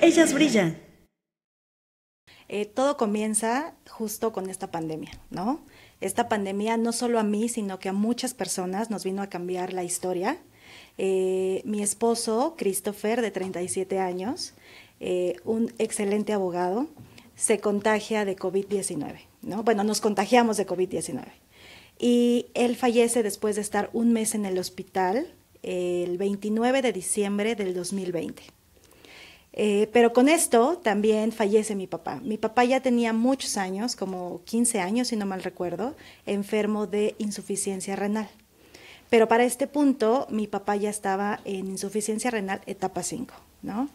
Ellas brillan. Todo comienza justo con esta pandemia, ¿no? Esta pandemia no solo a mí, sino que a muchas personas nos vino a cambiar la historia. Mi esposo, Christopher, de 37 años, un excelente abogado, se contagia de COVID-19, ¿no? Bueno, nos contagiamos de COVID-19. Y él fallece después de estar un mes en el hospital, el 29 de diciembre del 2020. Pero con esto también fallece mi papá. Mi papá ya tenía muchos años, como 15 años, si no mal recuerdo, enfermo de insuficiencia renal. Pero para este punto, mi papá ya estaba en insuficiencia renal etapa 5, ¿no?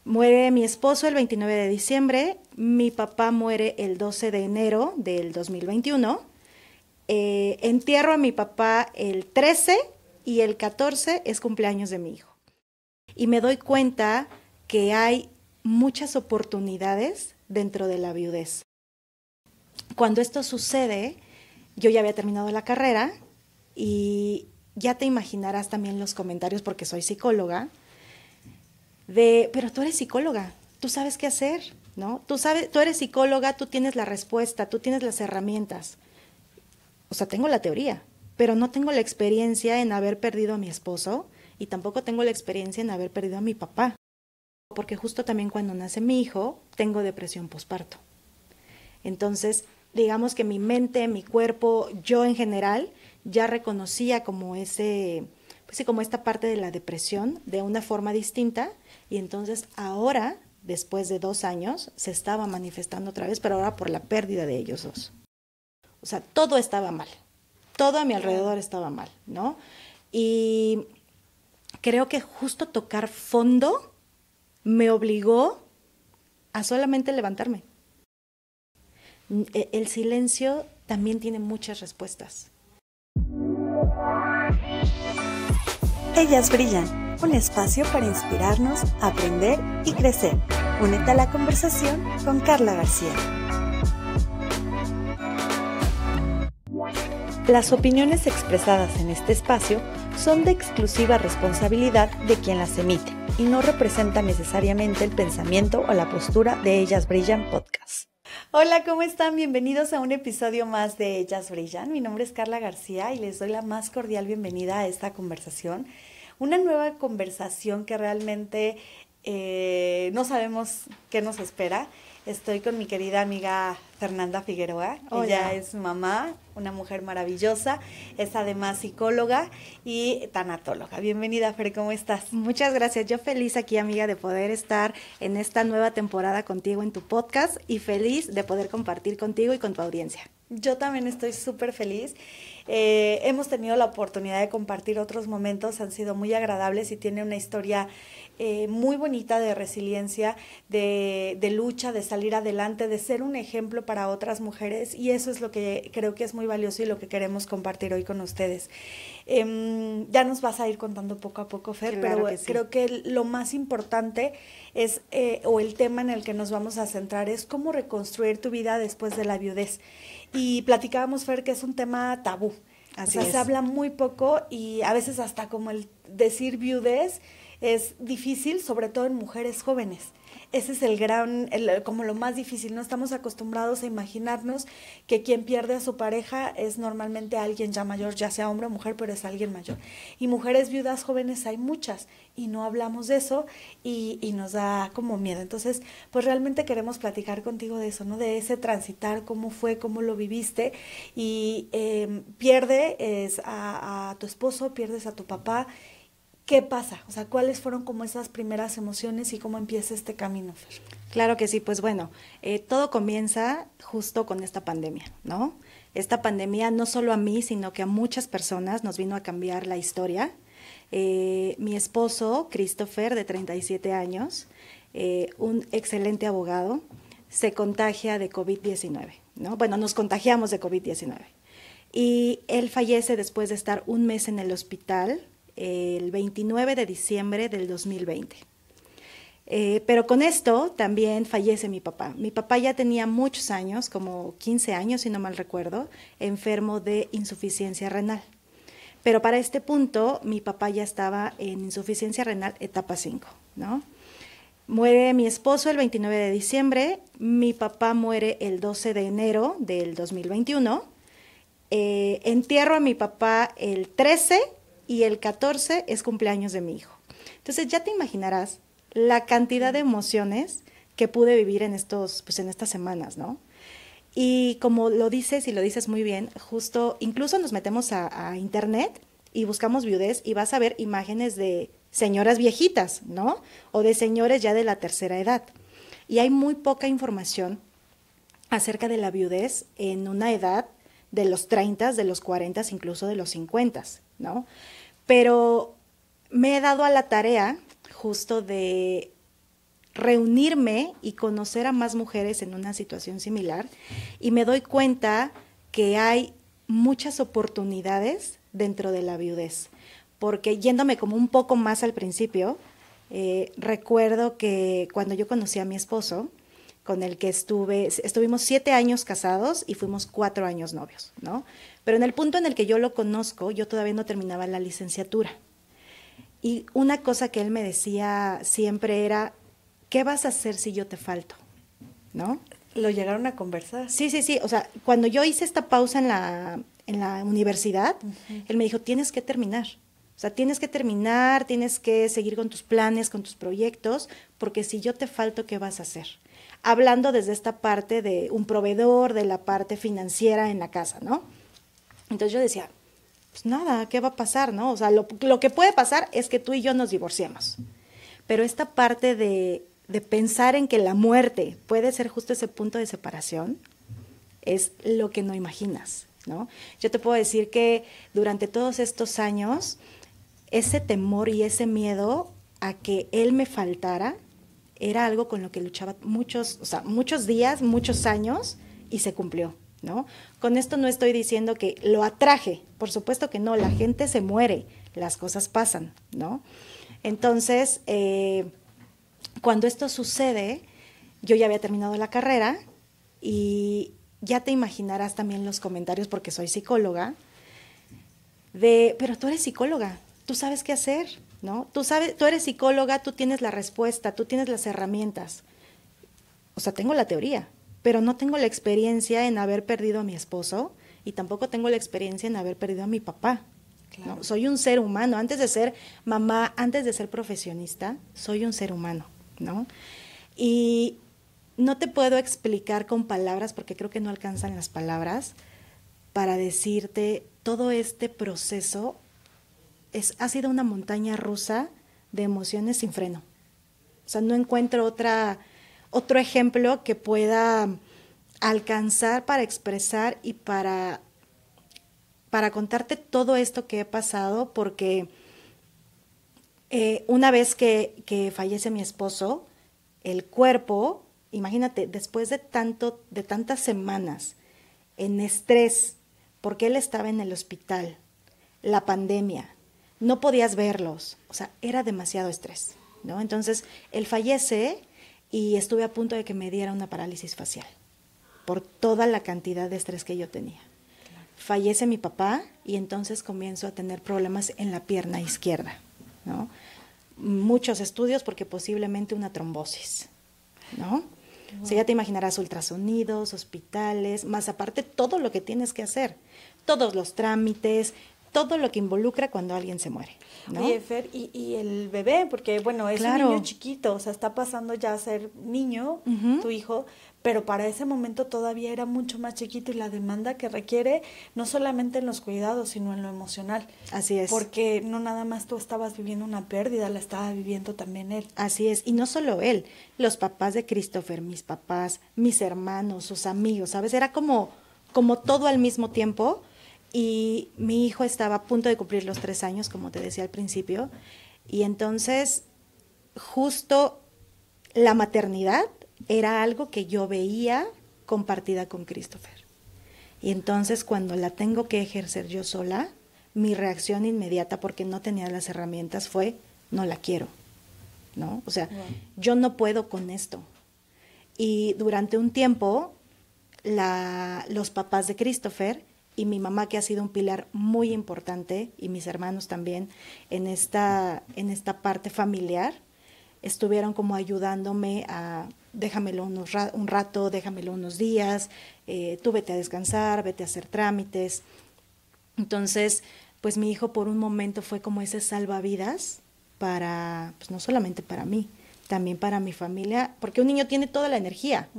Muere mi esposo el 29 de diciembre, mi papá muere el 12 de enero del 2021, entierro a mi papá el 13 y el 14 es cumpleaños de mi hijo. Y me doy cuenta que hay muchas oportunidades dentro de la viudez. Cuando esto sucede, yo ya había terminado la carrera y ya te imaginarás también los comentarios, porque soy psicóloga, pero tú eres psicóloga, tú sabes qué hacer, ¿no? Tú eres psicóloga, tú tienes la respuesta, tú tienes las herramientas. O sea, tengo la teoría, pero no tengo la experiencia en haber perdido a mi esposo y tampoco tengo la experiencia en haber perdido a mi papá. Porque justo también cuando nace mi hijo, tengo depresión posparto. Entonces, digamos que mi mente, mi cuerpo, yo en general, ya reconocía como pues sí, como esta parte de la depresión de una forma distinta, y entonces ahora, después de 2 años, se estaba manifestando otra vez, pero ahora por la pérdida de ellos dos. O sea, todo estaba mal, todo a mi alrededor estaba mal, ¿no? Y creo que justo tocar fondo me obligó a solamente levantarme. El silencio también tiene muchas respuestas. Ellas brillan. Un espacio para inspirarnos, aprender y crecer. Únete a la conversación con Carla García. Las opiniones expresadas en este espacio son de exclusiva responsabilidad de quien las emite y no representan necesariamente el pensamiento o la postura de Ellas Brillan Podcast. Hola, ¿cómo están? Bienvenidos a un episodio más de Ellas Brillan. Mi nombre es Carla García y les doy la más cordial bienvenida a esta conversación. Una nueva conversación que realmente no sabemos qué nos espera. Estoy con mi querida amiga Fernanda Figueroa. Hola. Ella es mamá, una mujer maravillosa, es además psicóloga y tanatóloga. Bienvenida, Fer, ¿cómo estás? Muchas gracias. Yo feliz aquí, amiga, de poder estar en esta nueva temporada contigo en tu podcast y feliz de poder compartir contigo y con tu audiencia. Yo también estoy súper feliz. Hemos tenido la oportunidad de compartir otros momentos, han sido muy agradables y tiene una historia muy bonita de resiliencia, de lucha, de salir adelante, de ser un ejemplo para otras mujeres, y eso es lo que creo que es muy valioso y lo que queremos compartir hoy con ustedes. Ya nos vas a ir contando poco a poco, Fer, Claro pero que sí. creo que lo más importante es, o el tema en el que nos vamos a centrar es cómo reconstruir tu vida después de la viudez. Y platicábamos, Fer, que es un tema tabú. Así o sea, es. se habla muy poco y a veces hasta como el decir viudez es difícil, sobre todo en mujeres jóvenes. Ese es como lo más difícil. No estamos acostumbrados a imaginarnos que quien pierde a su pareja es normalmente alguien ya mayor, ya sea hombre o mujer, pero es alguien mayor. Y mujeres viudas jóvenes hay muchas y no hablamos de eso y nos da como miedo. Entonces, pues realmente queremos platicar contigo de eso, ¿no? De ese transitar, cómo fue, cómo lo viviste y pierdes a tu esposo, pierdes a tu papá. ¿Qué pasa? O sea, ¿cuáles fueron como esas primeras emociones y cómo empieza este camino, Fer? Claro que sí, pues bueno, todo comienza justo con esta pandemia, ¿no? Esta pandemia no solo a mí, sino que a muchas personas nos vino a cambiar la historia. Mi esposo, Christopher, de 37 años, un excelente abogado, se contagia de COVID-19, ¿no? Bueno, nos contagiamos de COVID-19. Y él fallece después de estar un mes en el hospital, el 29 de diciembre del 2020. Pero con esto también fallece mi papá. Mi papá ya tenía muchos años, como 15 años, si no mal recuerdo, enfermo de insuficiencia renal. Pero para este punto, mi papá ya estaba en insuficiencia renal etapa 5, ¿no? Muere mi esposo el 29 de diciembre, mi papá muere el 12 de enero del 2021, entierro a mi papá el 13 y el 14 es cumpleaños de mi hijo. Entonces ya te imaginarás la cantidad de emociones que pude vivir en en estas semanas, ¿no? Y como lo dices, y lo dices muy bien, justo, incluso nos metemos a internet y buscamos viudez y vas a ver imágenes de señoras viejitas, ¿no? O de señores ya de la tercera edad. Y hay muy poca información acerca de la viudez en una edad de los 30, de los 40, incluso de los 50, ¿no? Pero me he dado a la tarea justo de reunirme y conocer a más mujeres en una situación similar y me doy cuenta que hay muchas oportunidades dentro de la viudez, porque yéndome como un poco más al principio, recuerdo que cuando yo conocí a mi esposo, con el que estuvimos 7 años casados y fuimos 4 años novios, ¿no? Pero en el punto en el que yo lo conozco, yo todavía no terminaba la licenciatura. Y una cosa que él me decía siempre era, ¿qué vas a hacer si yo te falto? ¿No? ¿Lo llegaron a conversar? Sí, sí, sí. O sea, cuando yo hice esta pausa en la universidad, él me dijo, tienes que terminar. O sea, tienes que terminar, tienes que seguir con tus planes, con tus proyectos, porque si yo te falto, ¿qué vas a hacer? Hablando desde esta parte de un proveedor, de la parte financiera en la casa, ¿no? Entonces yo decía, pues nada, ¿qué va a pasar, no? O sea, lo que puede pasar es que tú y yo nos divorciemos. Pero esta parte de pensar en que la muerte puede ser justo ese punto de separación es lo que no imaginas, ¿no? Yo te puedo decir que durante todos estos años, ese temor y ese miedo a que él me faltara era algo con lo que luchaba muchos días, muchos años, y se cumplió, ¿no? Con esto no estoy diciendo que lo atraje, por supuesto que no, la gente se muere, las cosas pasan, ¿no? Entonces, cuando esto sucede, yo ya había terminado la carrera y ya te imaginarás también los comentarios, porque soy psicóloga, pero tú eres psicóloga, tú sabes qué hacer, ¿no? Tú eres psicóloga, tú tienes la respuesta, tú tienes las herramientas. O sea, tengo la teoría, pero no tengo la experiencia en haber perdido a mi esposo y tampoco tengo la experiencia en haber perdido a mi papá. Claro. ¿No? Soy un ser humano, antes de ser mamá, antes de ser profesionista, soy un ser humano, ¿no? Y no te puedo explicar con palabras, porque creo que no alcanzan las palabras, para decirte todo este proceso ha sido una montaña rusa de emociones sin freno. O sea, no encuentro otro ejemplo que pueda alcanzar para expresar y para contarte todo esto que he pasado, porque una vez que fallece mi esposo, el cuerpo, imagínate, después de tantas semanas en estrés, porque él estaba en el hospital, la pandemia, no podías verlos, o sea, era demasiado estrés, ¿no? Entonces, él fallece y estuve a punto de que me diera una parálisis facial por toda la cantidad de estrés que yo tenía. Fallece mi papá y entonces comienzo a tener problemas en la pierna izquierda, ¿no? Muchos estudios porque posiblemente una trombosis, ¿no? O sea, ya te imaginarás ultrasonidos, hospitales, más aparte todo lo que tienes que hacer, todos los trámites, todo lo que involucra cuando alguien se muere, ¿no? Oye, Fer, y el bebé, porque bueno, es Claro. un niño chiquito, o sea, está pasando ya a ser niño, tu hijo, pero para ese momento todavía era mucho más chiquito y la demanda que requiere, no solamente en los cuidados, sino en lo emocional. Así es. Porque no nada más tú estabas viviendo una pérdida, la estaba viviendo también él. Así es, y no solo él, los papás de Christopher, mis papás, mis hermanos, sus amigos, ¿sabes? Era como todo al mismo tiempo. Y mi hijo estaba a punto de cumplir los 3 años, como te decía al principio, y entonces justo la maternidad era algo que yo veía compartida con Christopher. Y entonces cuando la tengo que ejercer yo sola, mi reacción inmediata, porque no tenía las herramientas, fue, no la quiero, ¿no? O sea, yo no puedo con esto. Y durante un tiempo, los papás de Christopher y mi mamá, que ha sido un pilar muy importante, y mis hermanos también, en esta parte familiar, estuvieron como ayudándome a déjamelo un rato, déjamelo unos días, tú vete a descansar, vete a hacer trámites. Entonces, pues mi hijo por un momento fue como ese salvavidas para, pues no solamente para mí, también para mi familia, porque un niño tiene toda la energía.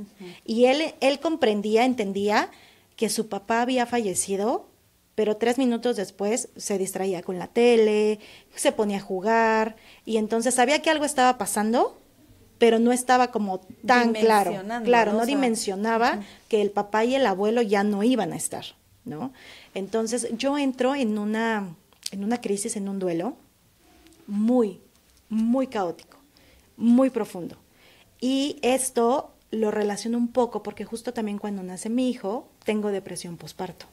Y él comprendía, entendía que su papá había fallecido, pero 3 minutos después se distraía con la tele, se ponía a jugar, y entonces sabía que algo estaba pasando, pero no estaba como tan claro, no dimensionaba que el papá y el abuelo ya no iban a estar, ¿no? Entonces yo entro en una crisis, en un duelo muy, muy caótico, muy profundo. Y esto lo relaciono un poco porque justo también cuando nace mi hijo tengo depresión posparto.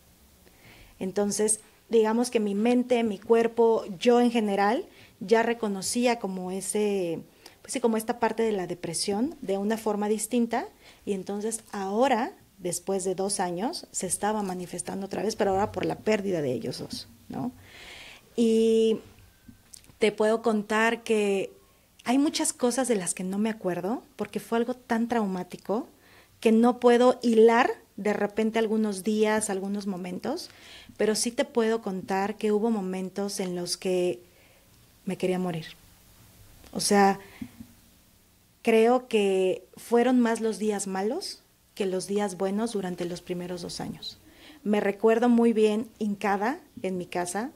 Entonces, digamos que mi mente, mi cuerpo, yo en general ya reconocía como pues sí, como esta parte de la depresión de una forma distinta, y entonces ahora, después de 2 años, se estaba manifestando otra vez, pero ahora por la pérdida de ellos dos, ¿no? Y te puedo contar que hay muchas cosas de las que no me acuerdo, porque fue algo tan traumático que no puedo hilar de repente algunos días, algunos momentos, pero sí te puedo contar que hubo momentos en los que me quería morir. O sea, creo que fueron más los días malos que los días buenos durante los primeros 2 años. Me recuerdo muy bien hincada en mi casa,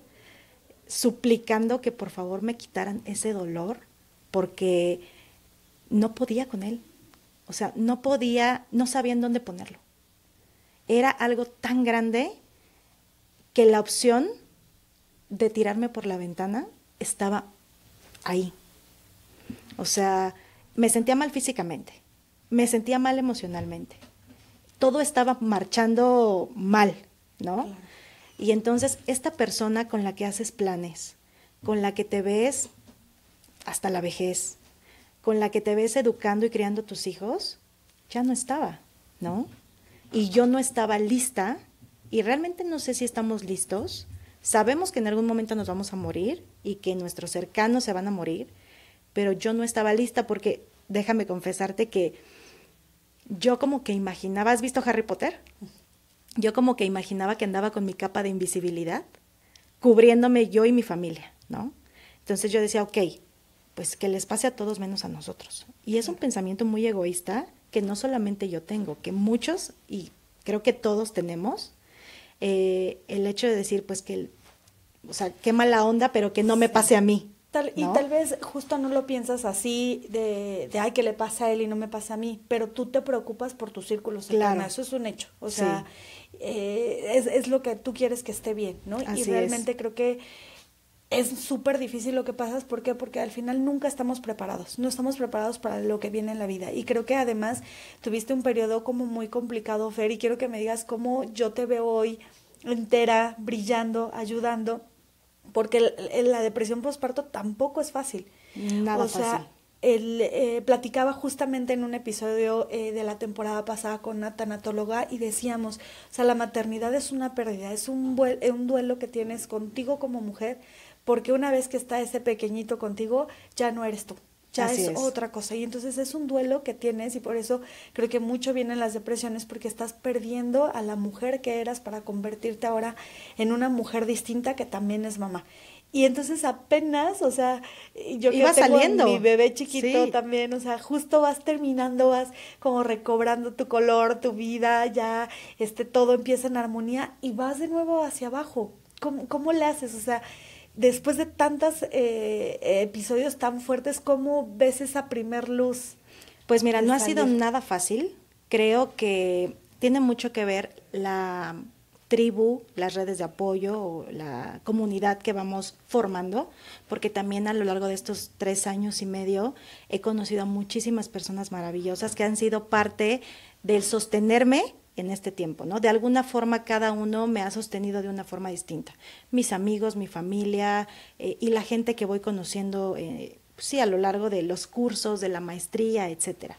suplicando que por favor me quitaran ese dolor, porque no podía con él. O sea, no podía, no sabía en dónde ponerlo. Era algo tan grande que la opción de tirarme por la ventana estaba ahí. O sea, me sentía mal físicamente, me sentía mal emocionalmente. Todo estaba marchando mal, ¿no? Claro. Y entonces esta persona con la que haces planes, con la que te ves hasta la vejez, con la que te ves educando y criando tus hijos, ya no estaba, ¿no? Y yo no estaba lista, y realmente no sé si estamos listos. Sabemos que en algún momento nos vamos a morir y que nuestros cercanos se van a morir, pero yo no estaba lista porque, déjame confesarte que yo como que imaginaba, ¿has visto Harry Potter? Yo como que imaginaba que andaba con mi capa de invisibilidad, cubriéndome yo y mi familia, ¿no? Entonces yo decía, ok, pues que les pase a todos menos a nosotros. Y es un pensamiento muy egoísta que no solamente yo tengo, que muchos, y creo que todos tenemos, el hecho de decir, pues que, o sea, qué mala onda, pero que no me pase a mí. ¿No? Y tal vez justo no lo piensas así de ay, que le pasa a él y no me pasa a mí, pero tú te preocupas por tu círculo cercano, claro. Eso es un hecho, o sea, es lo que tú quieres que esté bien, ¿no? Así y realmente creo que es súper difícil lo que pasa, ¿por qué? Porque al final nunca estamos preparados, no estamos preparados para lo que viene en la vida, y creo que además tuviste un periodo como muy complicado, Fer, y quiero que me digas cómo yo te veo hoy entera, brillando, ayudando, porque la depresión postparto tampoco es fácil. Nada fácil. O sea, platicaba justamente en un episodio de la temporada pasada con una tanatóloga y decíamos, o sea, la maternidad es una pérdida, es un duelo que tienes contigo como mujer, porque una vez que está ese pequeñito contigo, ya no eres tú. Ya es otra cosa, y entonces es un duelo que tienes, y por eso creo que mucho vienen las depresiones, porque estás perdiendo a la mujer que eras para convertirte ahora en una mujer distinta que también es mamá. Y entonces apenas, o sea, yo iba que tengo saliendo. Mi bebé chiquito también, o sea, justo vas terminando, vas como recobrando tu color, tu vida, ya todo empieza en armonía y vas de nuevo hacia abajo. ¿Cómo le haces? O sea, después de tantos episodios tan fuertes, ¿cómo ves esa primer luz? Pues mira, no ha sido nada fácil. Creo que tiene mucho que ver la tribu, las redes de apoyo o la comunidad que vamos formando, porque también a lo largo de estos 3 años y medio he conocido a muchísimas personas maravillosas que han sido parte del sostenerme en este tiempo, ¿no? De alguna forma cada uno me ha sostenido de una forma distinta. Mis amigos, mi familia y la gente que voy conociendo, sí, a lo largo de los cursos, de la maestría, etcétera.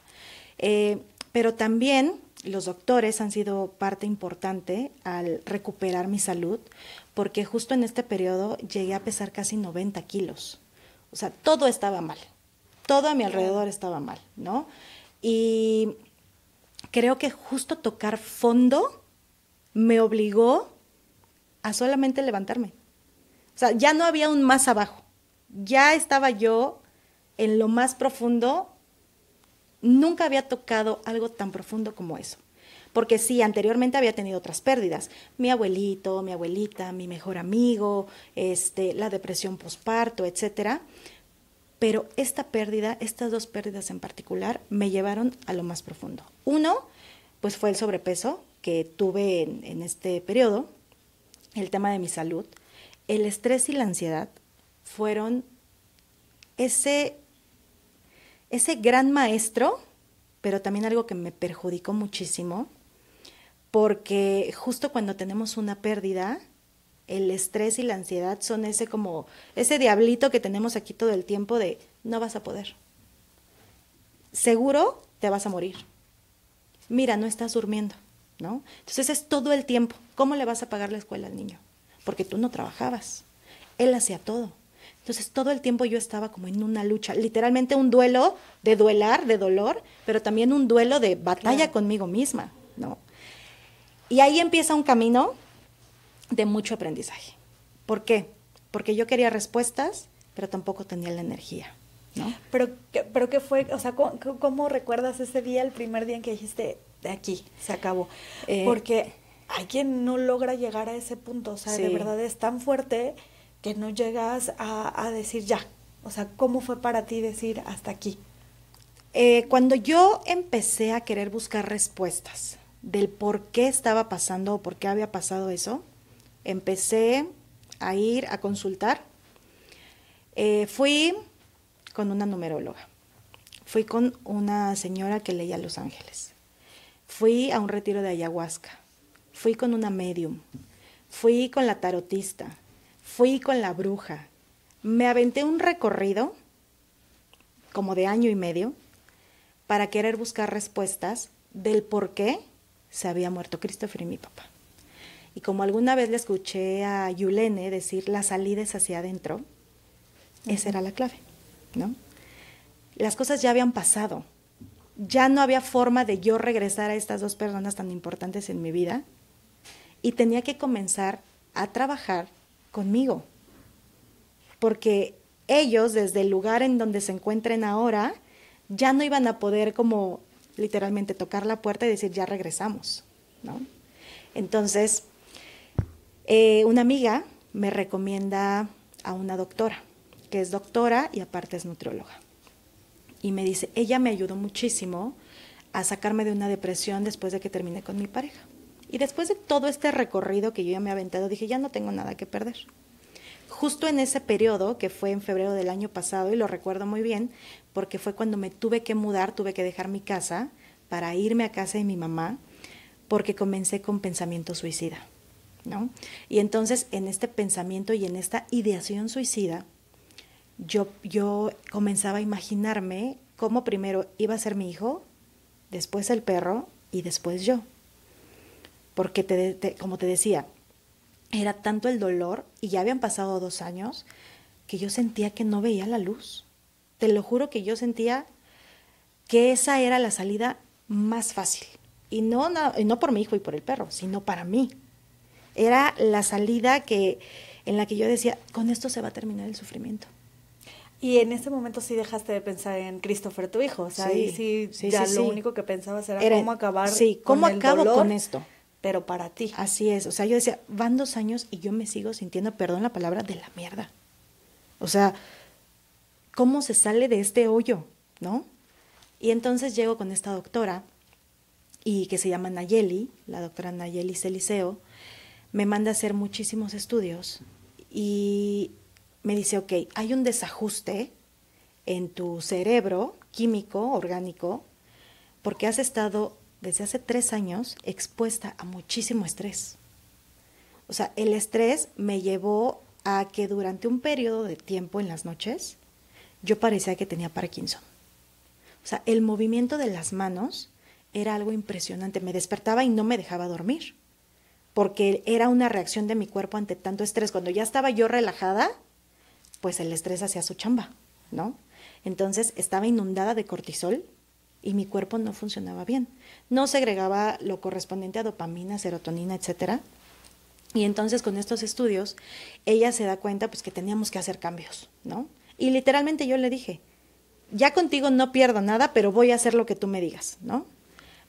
Pero también los doctores han sido parte importante al recuperar mi salud, porque justo en este periodo llegué a pesar casi 90 kilos. O sea, todo estaba mal. todo a mi alrededor estaba mal, ¿no? Y creo que justo tocar fondo me obligó a solamente levantarme. O sea, ya no había un más abajo. Ya estaba yo en lo más profundo. Nunca había tocado algo tan profundo como eso. Porque sí, anteriormente había tenido otras pérdidas. Mi abuelito, mi abuelita, mi mejor amigo, la depresión posparto, etcétera. Pero esta pérdida, estas dos pérdidas en particular, me llevaron a lo más profundo. Uno, pues fue el sobrepeso que tuve en este periodo, el tema de mi salud. El estrés y la ansiedad fueron ese gran maestro, pero también algo que me perjudicó muchísimo, porque justo cuando tenemos una pérdida, el estrés y la ansiedad son ese diablito que tenemos aquí todo el tiempo de no vas a poder. Seguro te vas a morir. Mira, no estás durmiendo, ¿no? Entonces es todo el tiempo. ¿Cómo le vas a pagar la escuela al niño? Porque tú no trabajabas. Él hacía todo. Entonces todo el tiempo yo estaba como en una lucha, literalmente un duelo de duelar, de dolor, pero también un duelo de batalla conmigo misma, ¿no? Y ahí empieza un camino de mucho aprendizaje. ¿Por qué? Porque yo quería respuestas, pero tampoco tenía la energía, ¿no? Pero ¿qué fue? O sea, ¿cómo recuerdas ese día, el primer día en que dijiste, de aquí, se acabó? Porque hay quien no logra llegar a ese punto, o sea, sí. De verdad es tan fuerte que no llegas a decir ya. O sea, ¿cómo fue para ti decir hasta aquí? Cuando yo empecé a querer buscar respuestas del por qué estaba pasando o por qué había pasado eso, empecé a ir a consultar. Fui con una numeróloga, fui con una señora que leía Los Ángeles, fui a un retiro de ayahuasca, fui con una medium, fui con la tarotista, fui con la bruja. Me aventé un recorrido como de año y medio para querer buscar respuestas del por qué se había muerto Christopher y mi papá. Y como alguna vez le escuché a Yulene decir, la salida es hacia adentro, esa era la clave, ¿no? Las cosas ya habían pasado. Ya no había forma de yo regresar a estas dos personas tan importantes en mi vida y tenía que comenzar a trabajar conmigo. Porque ellos, desde el lugar en donde se encuentren ahora, ya no iban a poder como literalmente tocar la puerta y decir, ya regresamos, ¿no? Entonces, una amiga me recomienda a una doctora, que es doctora y aparte es nutrióloga. Y me dice, ella me ayudó muchísimo a sacarme de una depresión después de que terminé con mi pareja. Y después de todo este recorrido que yo ya me he aventado, dije, ya no tengo nada que perder. Justo en ese periodo, que fue en febrero del año pasado, y lo recuerdo muy bien, porque fue cuando me tuve que mudar, tuve que dejar mi casa para irme a casa de mi mamá, porque comencé con pensamiento suicida, ¿no? Y entonces, en este pensamiento y en esta ideación suicida, yo comenzaba a imaginarme cómo primero iba a ser mi hijo, después el perro y después yo. Porque, como te decía, era tanto el dolor, y ya habían pasado 2 años, que yo sentía que no veía la luz. Te lo juro que yo sentía que esa era la salida más fácil. Y no por mi hijo y por el perro, sino para mí. Era la salida en la que yo decía, con esto se va a terminar el sufrimiento. Y en ese momento sí dejaste de pensar en Christopher, tu hijo. O sea, sí, lo único que pensabas era cómo acabar ¿cómo con el acabo dolor, con esto? Pero para ti. Así es. O sea, yo decía, van 2 años y yo me sigo sintiendo, perdón la palabra, de la mierda. O sea, ¿cómo se sale de este hoyo? ¿No? Y entonces llego con esta doctora, y que se llama Nayeli, la doctora Nayeli Celiseo, me manda a hacer muchísimos estudios y me dice, ok, hay un desajuste en tu cerebro químico, orgánico, porque has estado desde hace 3 años expuesta a muchísimo estrés. O sea, el estrés me llevó a que durante un periodo de tiempo en las noches yo parecía que tenía Parkinson. O sea, el movimiento de las manos era algo impresionante. Me despertaba y no me dejaba dormir, porque era una reacción de mi cuerpo ante tanto estrés. Cuando ya estaba yo relajada, pues el estrés hacía su chamba, ¿no? Entonces estaba inundada de cortisol y mi cuerpo no funcionaba bien. No segregaba lo correspondiente a dopamina, serotonina, etcétera. Y entonces con estos estudios ella se da cuenta pues que teníamos que hacer cambios, ¿no? Y literalmente yo le dije, ya contigo no pierdo nada, pero voy a hacer lo que tú me digas, ¿no?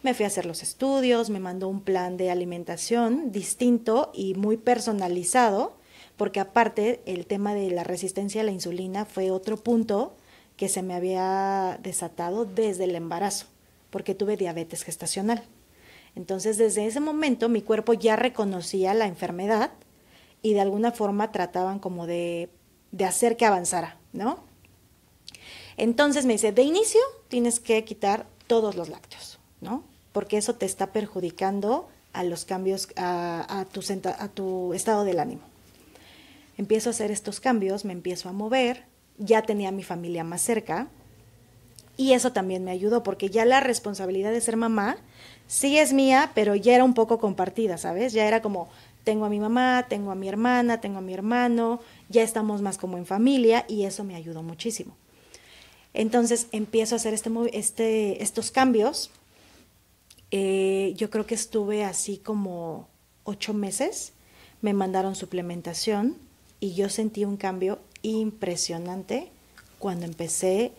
Me fui a hacer los estudios, me mandó un plan de alimentación distinto y muy personalizado, porque aparte el tema de la resistencia a la insulina fue otro punto que se me había desatado desde el embarazo, porque tuve diabetes gestacional. Entonces, desde ese momento mi cuerpo ya reconocía la enfermedad y de alguna forma trataban como de hacer que avanzara, ¿no? Entonces me dice, de inicio tienes que quitar todos los lácteos, ¿no? Porque eso te está perjudicando a los cambios, a tu estado del ánimo. Empiezo a hacer estos cambios, me empiezo a mover, ya tenía a mi familia más cerca y eso también me ayudó porque ya la responsabilidad de ser mamá sí es mía, pero ya era un poco compartida, ¿sabes? Ya era como, tengo a mi mamá, tengo a mi hermana, tengo a mi hermano, ya estamos más como en familia y eso me ayudó muchísimo. Entonces empiezo a hacer estos cambios. Yo creo que estuve así como 8 meses, me mandaron suplementación y yo sentí un cambio impresionante cuando empecé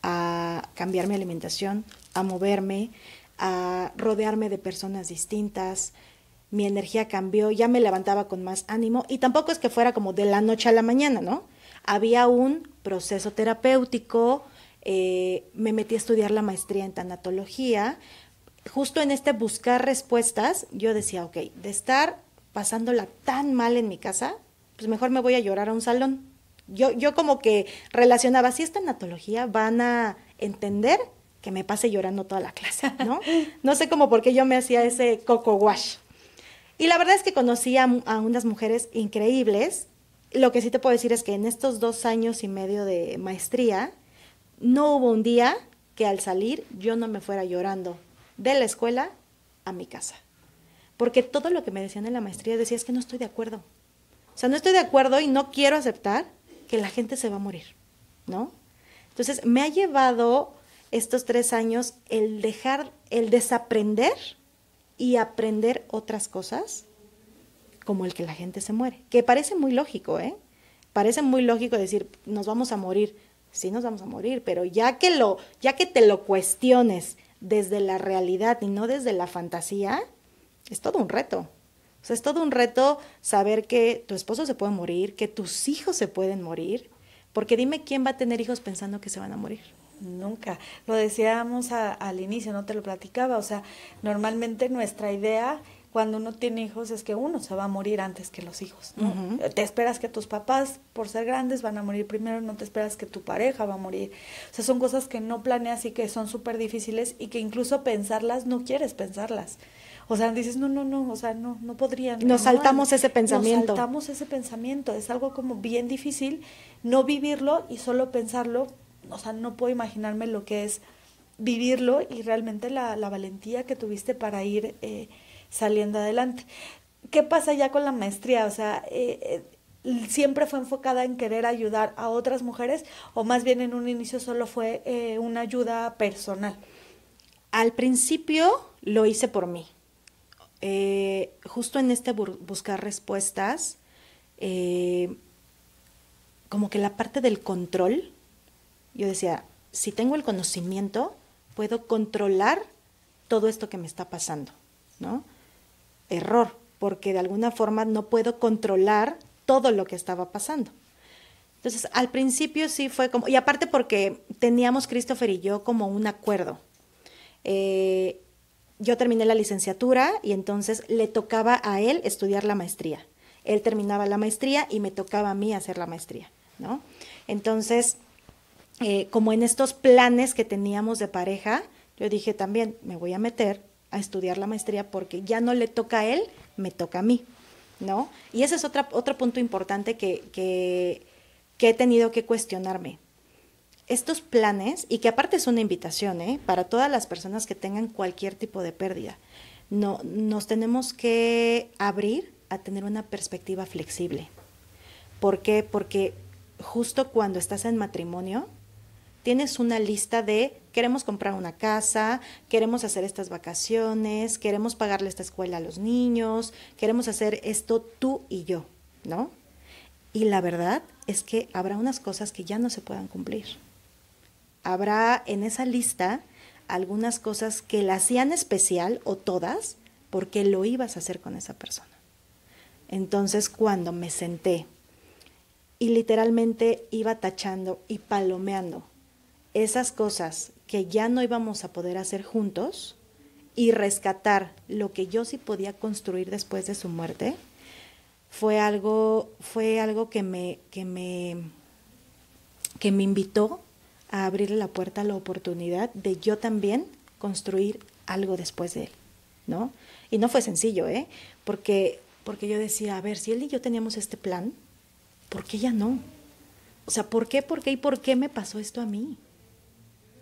a cambiar mi alimentación, a moverme, a rodearme de personas distintas. Mi energía cambió, ya me levantaba con más ánimo y tampoco es que fuera como de la noche a la mañana, ¿no? Había un proceso terapéutico, me metí a estudiar la maestría en tanatología. Justo en este buscar respuestas, yo decía, ok, de estar pasándola tan mal en mi casa, pues mejor me voy a llorar a un salón. Yo como que relacionaba, si es tanatología, van a entender que me pase llorando toda la clase, ¿no? No sé cómo por qué yo me hacía ese coco wash. Y la verdad es que conocí a unas mujeres increíbles. Lo que sí te puedo decir es que en estos 2 años y medio de maestría, no hubo un día que al salir yo no me fuera llorando de la escuela a mi casa. Porque todo lo que me decían en la maestría decía es que no estoy de acuerdo. O sea, no estoy de acuerdo y no quiero aceptar que la gente se va a morir, ¿no? Entonces, me ha llevado estos 3 años el desaprender y aprender otras cosas, como el que la gente se muere. Que parece muy lógico, ¿eh? Parece muy lógico decir, nos vamos a morir. Sí, nos vamos a morir, pero ya que te lo cuestiones desde la realidad y no desde la fantasía, es todo un reto. O sea, es todo un reto saber que tu esposo se puede morir, que tus hijos se pueden morir, porque dime quién va a tener hijos pensando que se van a morir. Nunca. Lo decíamos al inicio, no te lo platicaba. O sea, normalmente nuestra idea cuando uno tiene hijos es que uno se va a morir antes que los hijos, ¿no? Uh-huh. Te esperas que tus papás, por ser grandes, van a morir primero, no te esperas que tu pareja va a morir. O sea, son cosas que no planeas y que son súper difíciles y que incluso pensarlas, no quieres pensarlas. O sea, dices, no, o sea, no podrían. Nos saltamos ese pensamiento. Nos saltamos ese pensamiento. Es algo como bien difícil no vivirlo y solo pensarlo. O sea, no puedo imaginarme lo que es vivirlo y realmente la valentía que tuviste para ir saliendo adelante. ¿Qué pasa ya con la maestría? O sea, ¿siempre fue enfocada en querer ayudar a otras mujeres o más bien en un inicio solo fue una ayuda personal? Al principio lo hice por mí. Justo en este buscar respuestas, como que la parte del control, yo decía, si tengo el conocimiento, puedo controlar todo esto que me está pasando, ¿no? Error, porque de alguna forma no puedo controlar todo lo que estaba pasando. Entonces, al principio sí fue como, y aparte porque teníamos Christopher y yo como un acuerdo. Yo terminé la licenciatura y entonces le tocaba a él estudiar la maestría. Él terminaba la maestría y me tocaba a mí hacer la maestría, ¿no? Entonces, como en estos planes que teníamos de pareja, yo dije también, me voy a meter a estudiar la maestría porque ya no le toca a él, me toca a mí, ¿no? Y ese es otro punto importante que he tenido que cuestionarme. Estos planes, y que aparte es una invitación, para todas las personas que tengan cualquier tipo de pérdida, nos tenemos que abrir a tener una perspectiva flexible. ¿Por qué? Porque justo cuando estás en matrimonio, tienes una lista de queremos comprar una casa, queremos hacer estas vacaciones, queremos pagarle esta escuela a los niños, queremos hacer esto tú y yo, ¿no? Y la verdad es que habrá unas cosas que ya no se puedan cumplir. Habrá en esa lista algunas cosas que la hacían especial o todas porque lo ibas a hacer con esa persona. Entonces, cuando me senté y literalmente iba tachando y palomeando esas cosas que ya no íbamos a poder hacer juntos y rescatar lo que yo sí podía construir después de su muerte, fue algo que me invitó a abrirle la puerta a la oportunidad de yo también construir algo después de él, ¿no? Y no fue sencillo, porque yo decía, a ver, si él y yo teníamos este plan, ¿por qué ya no? O sea, ¿por qué y por qué me pasó esto a mí?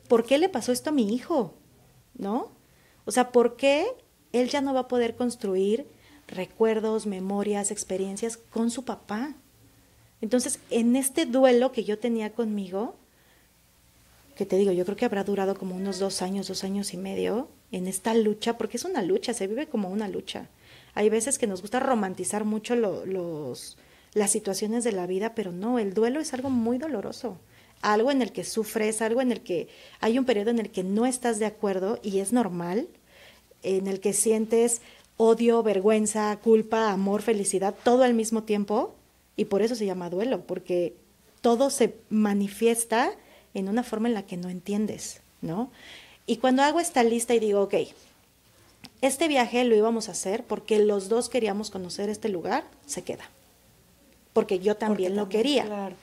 ¿Por qué le pasó esto a mi hijo? ¿No? O sea, ¿por qué él ya no va a poder construir recuerdos, memorias, experiencias con su papá? Entonces, en este duelo que yo tenía conmigo, que te digo, yo creo que habrá durado como unos 2 años y medio, en esta lucha, porque es una lucha, se vive como una lucha. Hay veces que nos gusta romantizar mucho las situaciones de la vida, pero no, el duelo es algo muy doloroso, algo en el que sufres, algo en el que hay un periodo en el que no estás de acuerdo y es normal, en el que sientes odio, vergüenza, culpa, amor, felicidad, todo al mismo tiempo, y por eso se llama duelo, porque todo se manifiesta en una forma en la que no entiendes, ¿no? Y cuando hago esta lista y digo, ok, este viaje lo íbamos a hacer porque los dos queríamos conocer este lugar, se queda. Porque yo también lo quería. Claro.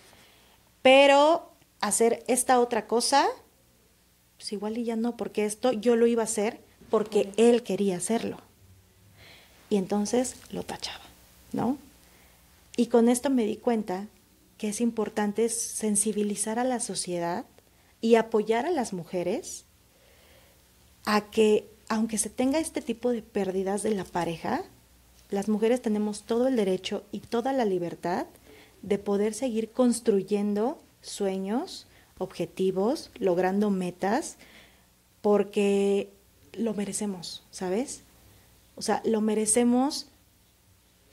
Pero hacer esta otra cosa, pues igual y ya no, porque esto yo lo iba a hacer porque él quería hacerlo. Y entonces lo tachaba, ¿no? Y con esto me di cuenta que es importante sensibilizar a la sociedad y apoyar a las mujeres a que, aunque se tenga este tipo de pérdidas de la pareja, las mujeres tenemos todo el derecho y toda la libertad de poder seguir construyendo sueños, objetivos, logrando metas, porque lo merecemos, ¿sabes? O sea, lo merecemos,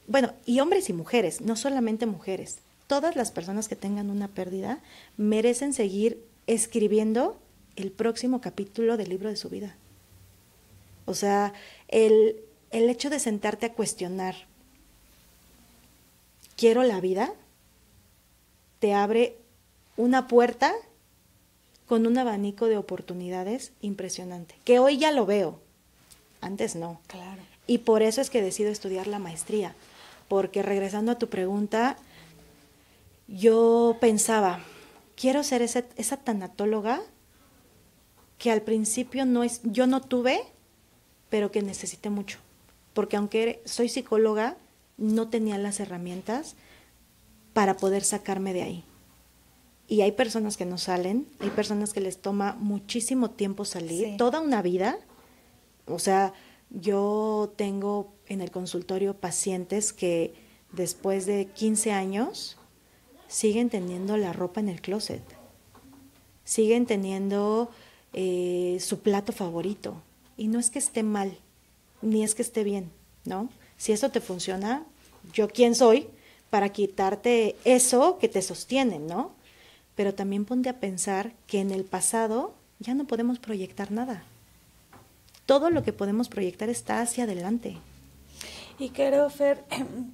bueno, y hombres y mujeres, no solamente mujeres. Todas las personas que tengan una pérdida merecen seguir escribiendo el próximo capítulo del libro de su vida. O sea, el hecho de sentarte a cuestionar, ¿quiero la vida? Te abre una puerta con un abanico de oportunidades impresionante, que hoy ya lo veo, antes no. Claro. Y por eso es que decido estudiar la maestría, porque regresando a tu pregunta, yo pensaba, quiero ser esa tanatóloga que al principio yo no tuve, pero que necesité mucho. Porque aunque soy psicóloga, no tenía las herramientas para poder sacarme de ahí. Y hay personas que no salen, hay personas que les toma muchísimo tiempo salir, sí, toda una vida. O sea, yo tengo en el consultorio pacientes que después de 15 años siguen teniendo la ropa en el closet, siguen teniendo su plato favorito. Y no es que esté mal, ni es que esté bien, ¿no? Si eso te funciona, ¿yo quién soy para quitarte eso que te sostiene, ¿no? Pero también ponte a pensar que en el pasado ya no podemos proyectar nada. Todo lo que podemos proyectar está hacia adelante. Y creo, Fer,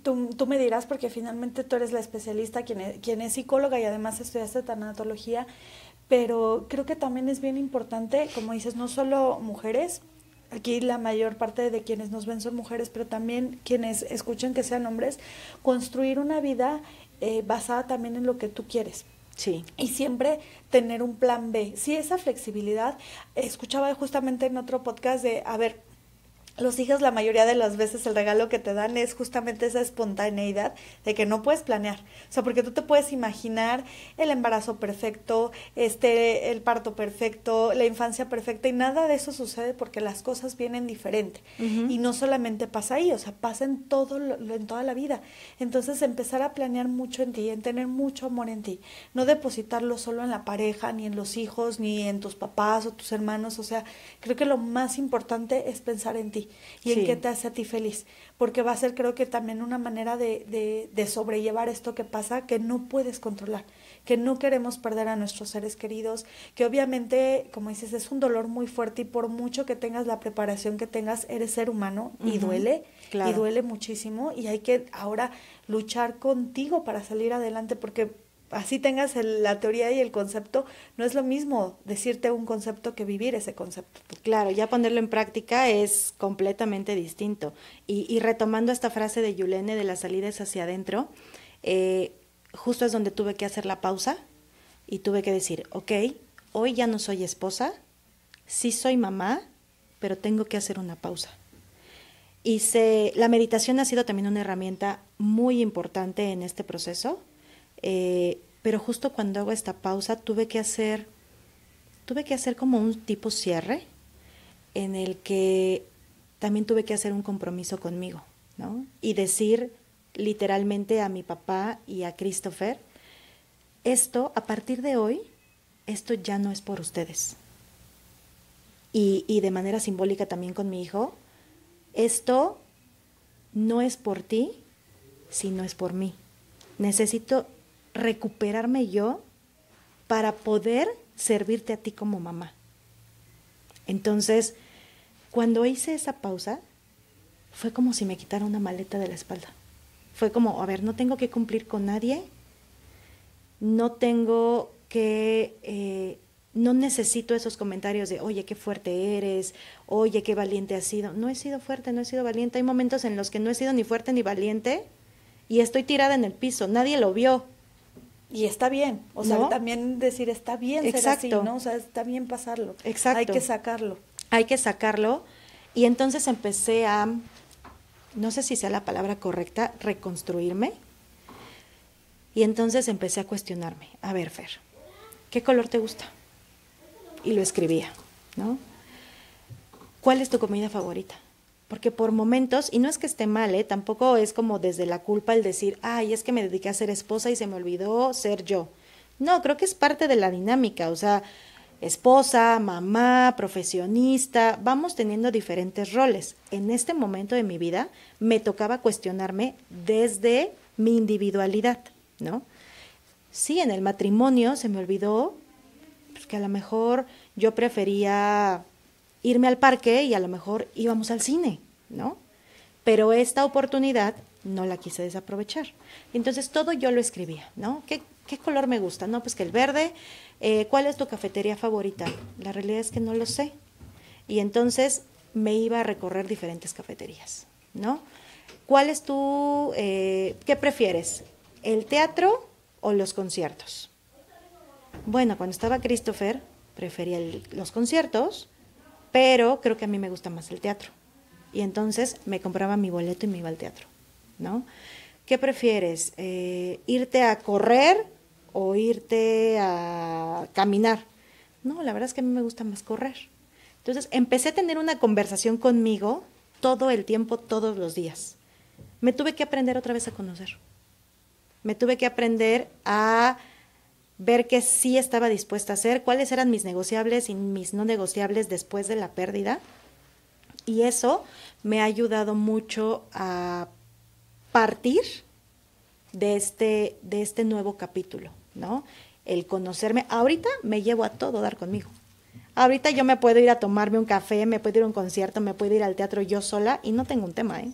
tú me dirás, porque finalmente tú eres la especialista, quien es psicóloga y además estudiaste tanatología, pero creo que también es bien importante, como dices, no solo mujeres, aquí la mayor parte de quienes nos ven son mujeres, pero también quienes escuchen que sean hombres, construir una vida basada también en lo que tú quieres. Sí. Y siempre tener un plan B. Sí, esa flexibilidad, escuchaba justamente en otro podcast de, a ver, los hijos la mayoría de las veces el regalo que te dan es justamente esa espontaneidad de que no puedes planear. O sea, porque tú te puedes imaginar el embarazo perfecto, el parto perfecto, la infancia perfecta y nada de eso sucede porque las cosas vienen diferente. Y no solamente pasa ahí, o sea, pasa en en toda la vida. Entonces, empezar a planear mucho en ti, en tener mucho amor en ti, no depositarlo solo en la pareja, ni en los hijos, ni en tus papás o tus hermanos. O sea, creo que lo más importante es pensar en ti y en qué te hace a ti feliz, porque va a ser, creo que también una manera de sobrellevar esto que pasa, que no puedes controlar, que no queremos perder a nuestros seres queridos, que obviamente, como dices, es un dolor muy fuerte y por mucho que tengas la preparación que tengas, eres ser humano y duele, claro. Y duele muchísimo y hay que ahora luchar contigo para salir adelante, porque así tengas la teoría y el concepto, no es lo mismo decirte un concepto que vivir ese concepto. Claro, ya ponerlo en práctica es completamente distinto. Y retomando esta frase de Yulene de la salida es hacia adentro, justo es donde tuve que hacer la pausa y tuve que decir, ok, hoy ya no soy esposa, sí soy mamá, pero tengo que hacer una pausa. La meditación ha sido también una herramienta muy importante en este proceso. Pero justo cuando hago esta pausa tuve que hacer como un tipo cierre en el que también tuve que hacer un compromiso conmigo, ¿no? Y decir literalmente a mi papá y a Christopher, a partir de hoy, esto ya no es por ustedes. Y de manera simbólica también con mi hijo, esto no es por ti, sino es por mí. Necesito recuperarme yo para poder servirte a ti como mamá. Entonces, cuando hice esa pausa, fue como si me quitara una maleta de la espalda. Fue como, a ver, no tengo que cumplir con nadie, no tengo que, no necesito esos comentarios de, oye, qué fuerte eres, oye, qué valiente has sido. No he sido fuerte, no he sido valiente. Hay momentos en los que no he sido ni fuerte ni valiente y estoy tirada en el piso, nadie lo vio. Y está bien, o sea, ¿no? También decir está bien ser Exacto. así, ¿no? O sea, está bien pasarlo. Exacto. Hay que sacarlo. Hay que sacarlo. Y entonces empecé a, no sé si sea la palabra correcta, reconstruirme. Y entonces empecé a cuestionarme. A ver, Fer, ¿qué color te gusta? Y lo escribía, ¿no? ¿Cuál es tu comida favorita? Porque por momentos, y no es que esté mal, tampoco es como desde la culpa el decir, ay, es que me dediqué a ser esposa y se me olvidó ser yo. No, creo que es parte de la dinámica, o sea, esposa, mamá, profesionista, vamos teniendo diferentes roles. En este momento de mi vida me tocaba cuestionarme desde mi individualidad, ¿no? Sí, en el matrimonio se me olvidó pues, que a lo mejor yo prefería irme al parque y a lo mejor íbamos al cine, ¿no? Pero esta oportunidad no la quise desaprovechar. Entonces todo yo lo escribía, ¿no? ¿Qué color me gusta? No, pues que el verde. ¿Cuál es tu cafetería favorita? La realidad es que no lo sé. Y entonces me iba a recorrer diferentes cafeterías, ¿no? ¿Cuál es qué prefieres? ¿El teatro o los conciertos? Bueno, cuando estaba Christopher, prefería los conciertos, pero creo que a mí me gusta más el teatro. Y entonces me compraba mi boleto y me iba al teatro, ¿no? ¿Qué prefieres? ¿Irte a correr o irte a caminar? No, la verdad es que a mí me gusta más correr. Entonces empecé a tener una conversación conmigo todo el tiempo, todos los días. Me tuve que aprender otra vez a conocer. Me tuve que aprender a ver qué sí estaba dispuesta a hacer, cuáles eran mis negociables y mis no negociables después de la pérdida. Y eso me ha ayudado mucho a partir de este nuevo capítulo, ¿no? El conocerme. Ahorita me llevo a todo dar conmigo. Ahorita yo me puedo ir a tomarme un café, me puedo ir a un concierto, me puedo ir al teatro yo sola y no tengo un tema, ¿eh?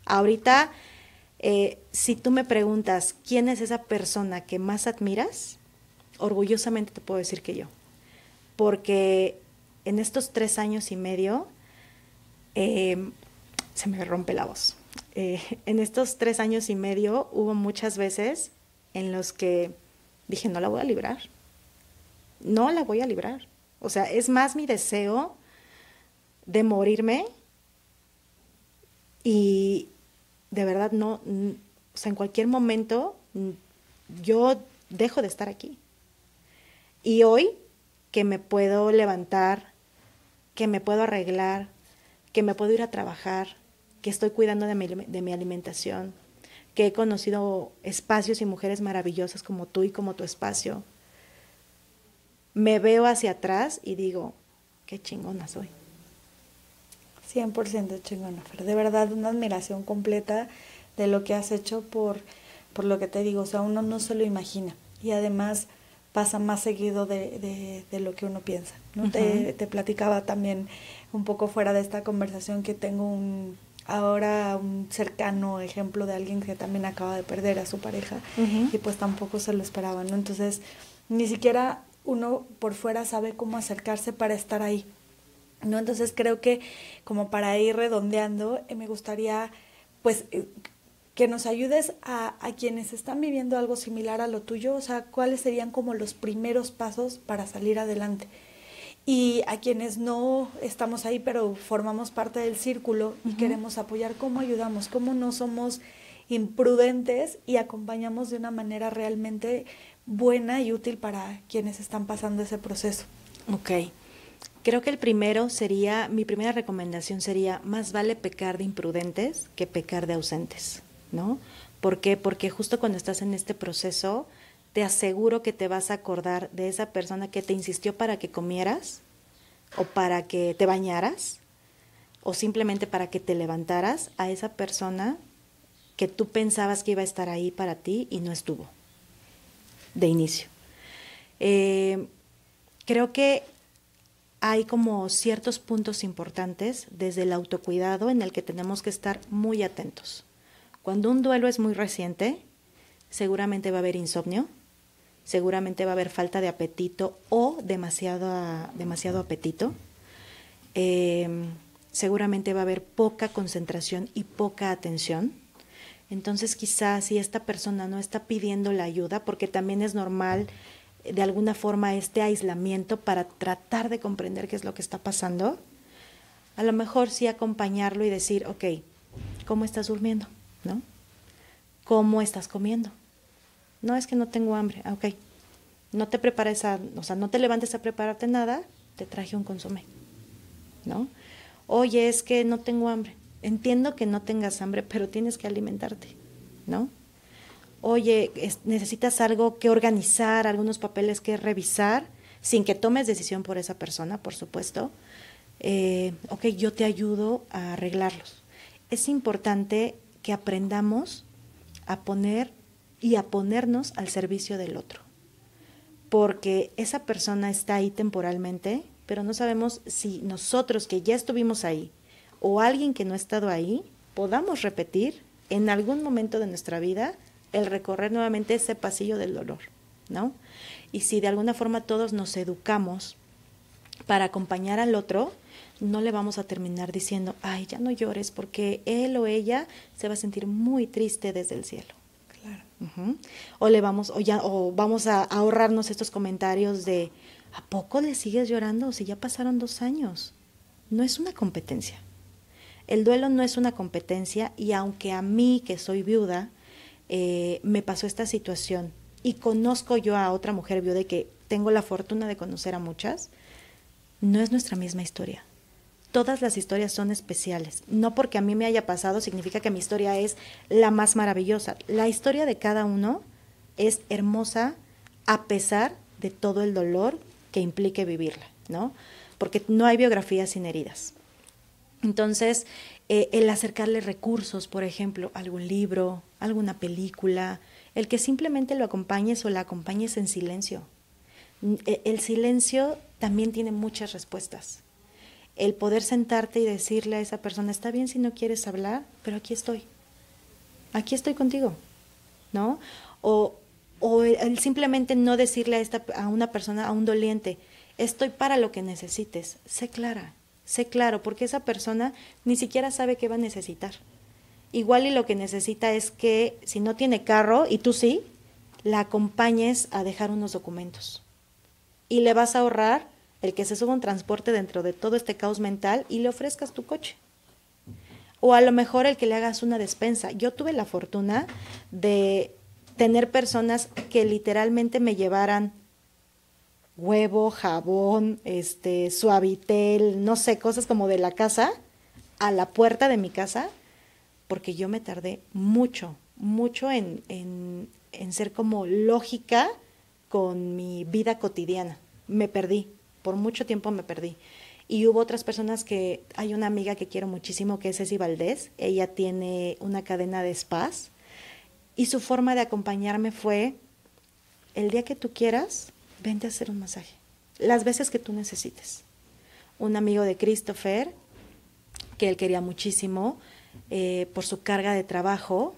Ahorita, si tú me preguntas quién es esa persona que más admiras, orgullosamente te puedo decir que yo. Porque en estos 3 años y medio, se me rompe la voz. En estos 3 años y medio hubo muchas veces en los que dije, no la voy a librar. No la voy a librar. O sea, es más mi deseo de morirme Y de verdad o sea, en cualquier momento yo dejo de estar aquí. Y hoy que me puedo levantar, que me puedo arreglar, que me puedo ir a trabajar, que estoy cuidando de mi alimentación, que he conocido espacios y mujeres maravillosas como tú y como tu espacio, me veo hacia atrás y digo, qué chingona soy. 100% chingona, Fer. De verdad, una admiración completa de lo que has hecho por lo que te digo. O sea, uno no se lo imagina. Y además pasa más seguido de lo que uno piensa, ¿no? Uh-huh. Te platicaba también un poco fuera de esta conversación que tengo ahora un cercano ejemplo de alguien que también acaba de perder a su pareja Uh-huh. y pues tampoco se lo esperaba, ¿no? Entonces, ni siquiera uno por fuera sabe cómo acercarse para estar ahí, ¿no? Entonces creo que como para ir redondeando, me gustaría pues que nos ayudes a quienes están viviendo algo similar a lo tuyo, o sea, cuáles serían como los primeros pasos para salir adelante. Y a quienes no estamos ahí, pero formamos parte del círculo y queremos apoyar, ¿cómo ayudamos? ¿Cómo no somos imprudentes y acompañamos de una manera realmente buena y útil para quienes están pasando ese proceso? Ok. Creo que mi primera recomendación sería, más vale pecar de imprudentes que pecar de ausentes, ¿no? ¿Por qué? Porque justo cuando estás en este proceso, te aseguro que te vas a acordar de esa persona que te insistió para que comieras, o para que te bañaras, o simplemente para que te levantaras, a esa persona que tú pensabas que iba a estar ahí para ti y no estuvo, de inicio. Creo que hay como ciertos puntos importantes desde el autocuidado en el que tenemos que estar muy atentos. Cuando un duelo es muy reciente, seguramente va a haber insomnio, seguramente va a haber falta de apetito o demasiado apetito. Seguramente va a haber poca concentración y poca atención. Entonces quizás si esta persona no está pidiendo la ayuda, porque también es normal de alguna forma este aislamiento para tratar de comprender qué es lo que está pasando, a lo mejor sí acompañarlo y decir, ok, ¿cómo estás durmiendo? ¿No? ¿Cómo estás comiendo? No, es que no tengo hambre. Ok, no te prepares no te levantes a prepararte nada, te traje un consomé, ¿no? Oye, es que no tengo hambre. Entiendo que no tengas hambre, pero tienes que alimentarte, ¿no? Oye, necesitas algo que organizar, algunos papeles que revisar, sin que tomes decisión por esa persona, por supuesto. Ok, yo te ayudo a arreglarlos. Es importante que aprendamos a poner y a ponernos al servicio del otro, porque esa persona está ahí temporalmente, pero no sabemos si nosotros que ya estuvimos ahí o alguien que no ha estado ahí, podamos repetir en algún momento de nuestra vida el recorrer nuevamente ese pasillo del dolor, ¿no? Y si de alguna forma todos nos educamos para acompañar al otro, no le vamos a terminar diciendo, ay, ya no llores, porque él o ella se va a sentir muy triste desde el cielo. Claro. Uh-huh. O vamos a ahorrarnos estos comentarios de, ¿a poco le sigues llorando si ya pasaron 2 años? No es una competencia. El duelo no es una competencia, y aunque a mí, que soy viuda, me pasó esta situación y conozco yo a otra mujer viuda, que tengo la fortuna de conocer a muchas, no es nuestra misma historia. Todas las historias son especiales. No porque a mí me haya pasado significa que mi historia es la más maravillosa. La historia de cada uno es hermosa a pesar de todo el dolor que implique vivirla, ¿no? Porque no hay biografía sin heridas. Entonces, el acercarle recursos, por ejemplo, algún libro, alguna película, el que simplemente lo acompañes o la acompañes en silencio. El silencio también tiene muchas respuestas. El poder sentarte y decirle a esa persona, está bien si no quieres hablar, pero aquí estoy contigo, ¿no? O el simplemente no decirle a una persona, a un doliente, estoy para lo que necesites. Sé claro, porque esa persona ni siquiera sabe qué va a necesitar. Igual y lo que necesita es que, si no tiene carro y tú sí, la acompañes a dejar unos documentos. Y le vas a ahorrar el que se suba un transporte dentro de todo este caos mental y le ofrezcas tu coche. o a lo mejor el que le hagas una despensa. Yo tuve la fortuna de tener personas que literalmente me llevaran huevo, jabón, Suavitel, no sé, cosas como de la casa, a la puerta de mi casa, porque yo me tardé mucho en ser como lógica con mi vida cotidiana. Me perdí, por mucho tiempo me perdí. Y hubo otras personas que, hay una amiga que quiero muchísimo que es Ceci Valdés, ella tiene una cadena de spas y su forma de acompañarme fue, el día que tú quieras, vente a hacer un masaje, las veces que tú necesites. Un amigo de Christopher, que él quería muchísimo, por su carga de trabajo,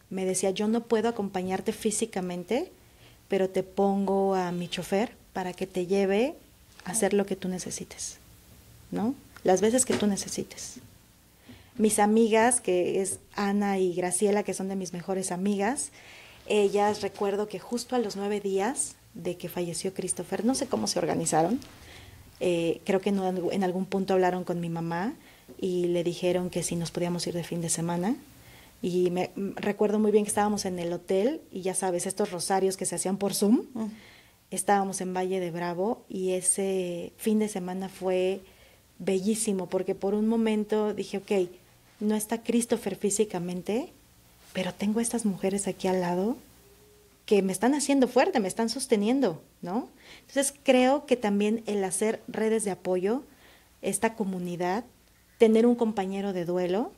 me decía, yo no puedo acompañarte físicamente, pero te pongo a mi chofer para que te lleve a hacer lo que tú necesites, ¿no? Las veces que tú necesites. Mis amigas, que es Ana y Graciela, que son de mis mejores amigas, ellas recuerdo que justo a los 9 días de que falleció Christopher, no sé cómo se organizaron, creo que en algún punto hablaron con mi mamá y le dijeron que si nos podíamos ir de fin de semana. Y recuerdo muy bien que estábamos en el hotel y ya sabes, estos rosarios que se hacían por Zoom, estábamos en Valle de Bravo y ese fin de semana fue bellísimo porque por un momento dije, ok, no está Christopher físicamente, pero tengo estas mujeres aquí al lado que me están haciendo fuerte, me están sosteniendo, ¿no? Entonces creo que también el hacer redes de apoyo, esta comunidad, tener un compañero de duelo,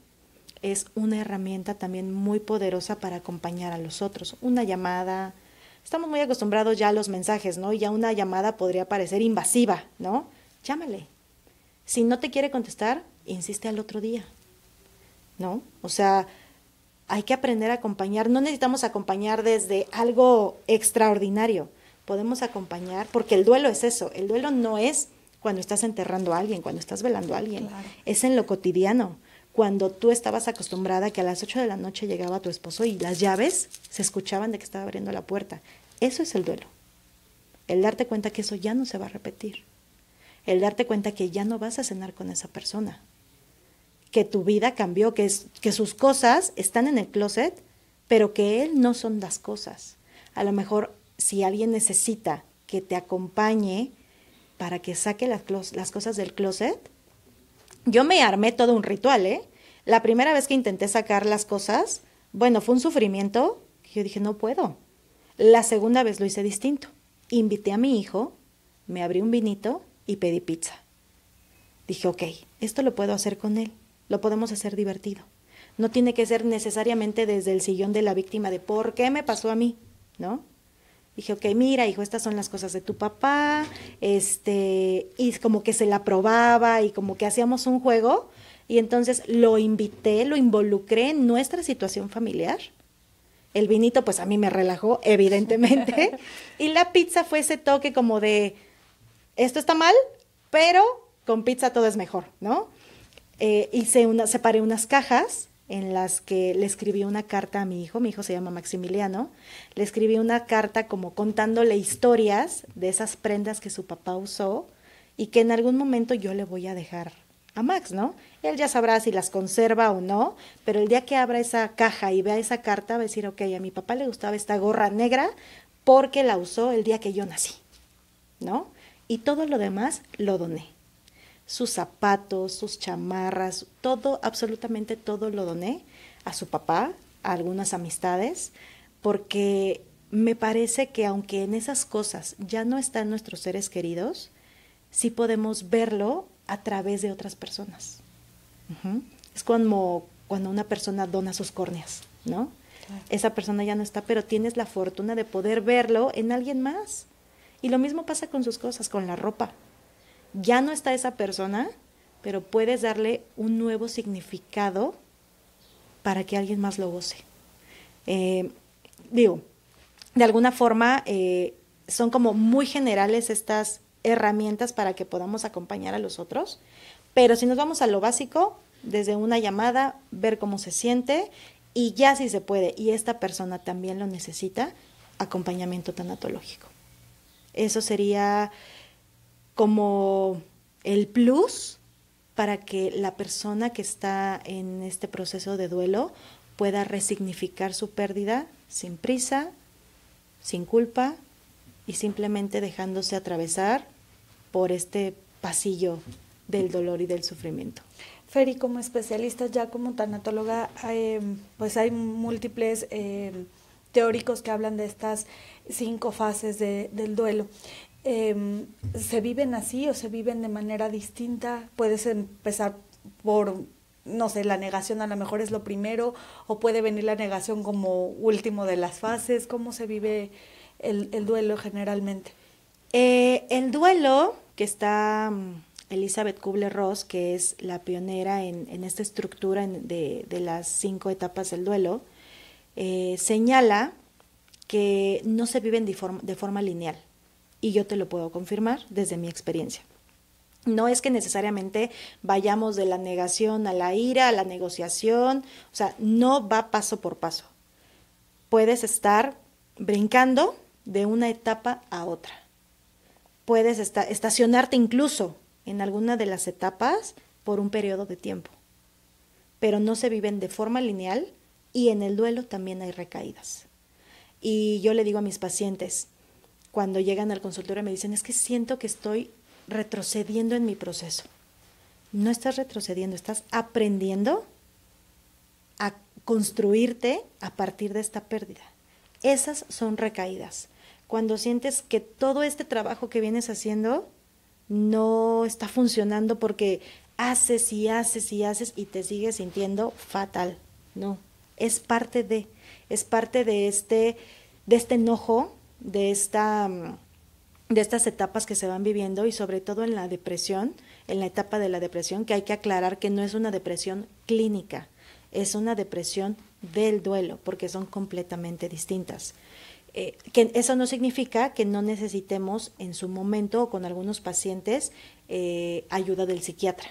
es una herramienta también muy poderosa para acompañar a los otros. Una llamada, estamos muy acostumbrados ya a los mensajes, ¿no? Y ya una llamada podría parecer invasiva, ¿no? Llámale. Si no te quiere contestar, insiste al otro día, ¿no? O sea, hay que aprender a acompañar. No necesitamos acompañar desde algo extraordinario. Podemos acompañar, porque el duelo es eso. El duelo no es cuando estás enterrando a alguien, cuando estás velando a alguien. Claro. Es en lo cotidiano. Cuando tú estabas acostumbrada que a las 8 de la noche llegaba tu esposo y las llaves se escuchaban de que estaba abriendo la puerta. Eso es el duelo. El darte cuenta que eso ya no se va a repetir. El darte cuenta que ya no vas a cenar con esa persona. Que tu vida cambió, que sus cosas están en el closet, pero que él no son las cosas. A lo mejor si alguien necesita que te acompañe para que saque las cosas del closet, yo me armé todo un ritual, ¿eh? La primera vez que intenté sacar las cosas, bueno, fue un sufrimiento que yo dije, no puedo. La segunda vez lo hice distinto. Invité a mi hijo, me abrí un vinito y pedí pizza. Dije, ok, esto lo puedo hacer con él, lo podemos hacer divertido. No tiene que ser necesariamente desde el sillón de la víctima de ¿por qué me pasó a mí? ¿No? Dije, ok, mira, hijo, estas son las cosas de tu papá, y como que se la probaba y como que hacíamos un juego, y entonces lo invité, lo involucré en nuestra situación familiar. El vinito, pues a mí me relajó, evidentemente, y la pizza fue ese toque como de, esto está mal, pero con pizza todo es mejor, ¿no? Separé unas cajas en las que le escribí una carta a mi hijo se llama Maximiliano, le escribí una carta como contándole historias de esas prendas que su papá usó y que en algún momento yo le voy a dejar a Max, ¿no? Él ya sabrá si las conserva o no, pero el día que abra esa caja y vea esa carta va a decir, ok, a mi papá le gustaba esta gorra negra porque la usó el día que yo nací, ¿no? Y todo lo demás lo doné. Sus zapatos, sus chamarras, todo, absolutamente todo lo doné a su papá, a algunas amistades, porque me parece que aunque en esas cosas ya no están nuestros seres queridos, sí podemos verlo a través de otras personas. Es como cuando una persona dona sus córneas, ¿no? Claro. Esa persona ya no está, pero tienes la fortuna de poder verlo en alguien más. Y lo mismo pasa con sus cosas, con la ropa. Ya no está esa persona, pero puedes darle un nuevo significado para que alguien más lo goce. De alguna forma son como muy generales estas herramientas para que podamos acompañar a los otros, pero si nos vamos a lo básico, desde una llamada, ver cómo se siente y ya si se puede, y esta persona también lo necesita, acompañamiento tanatológico. Eso sería como el plus para que la persona que está en este proceso de duelo pueda resignificar su pérdida sin prisa, sin culpa y simplemente dejándose atravesar por este pasillo del dolor y del sufrimiento. Feri, como especialista, ya como tanatóloga, pues hay múltiples teóricos que hablan de estas 5 fases del duelo. ¿Se viven así o se viven de manera distinta? Puedes empezar por, no sé, la negación a lo mejor es lo primero, o puede venir la negación como último de las fases. ¿Cómo se vive el duelo generalmente? El duelo, que está Elizabeth Kubler-Ross, que es la pionera en esta estructura de las 5 etapas del duelo, señala que no se viven de forma lineal, y yo te lo puedo confirmar desde mi experiencia. No es que necesariamente vayamos de la negación a la ira, a la negociación, o sea, no va paso por paso. Puedes estar brincando de una etapa a otra. Puedes estacionarte incluso en alguna de las etapas por un periodo de tiempo, pero no se viven de forma lineal, y en el duelo también hay recaídas. Y yo le digo a mis pacientes, cuando llegan al consultorio me dicen, es que siento que estoy retrocediendo en mi proceso. No estás retrocediendo, estás aprendiendo a construirte a partir de esta pérdida. Esas son recaídas. Cuando sientes que todo este trabajo que vienes haciendo no está funcionando porque haces y haces y haces y te sigues sintiendo fatal. No, es parte de este enojo, de estas etapas que se van viviendo, y sobre todo en la depresión, en la etapa de la depresión, que hay que aclarar que no es una depresión clínica, es una depresión del duelo, porque son completamente distintas. Que eso no significa que no necesitemos en su momento o con algunos pacientes ayuda del psiquiatra,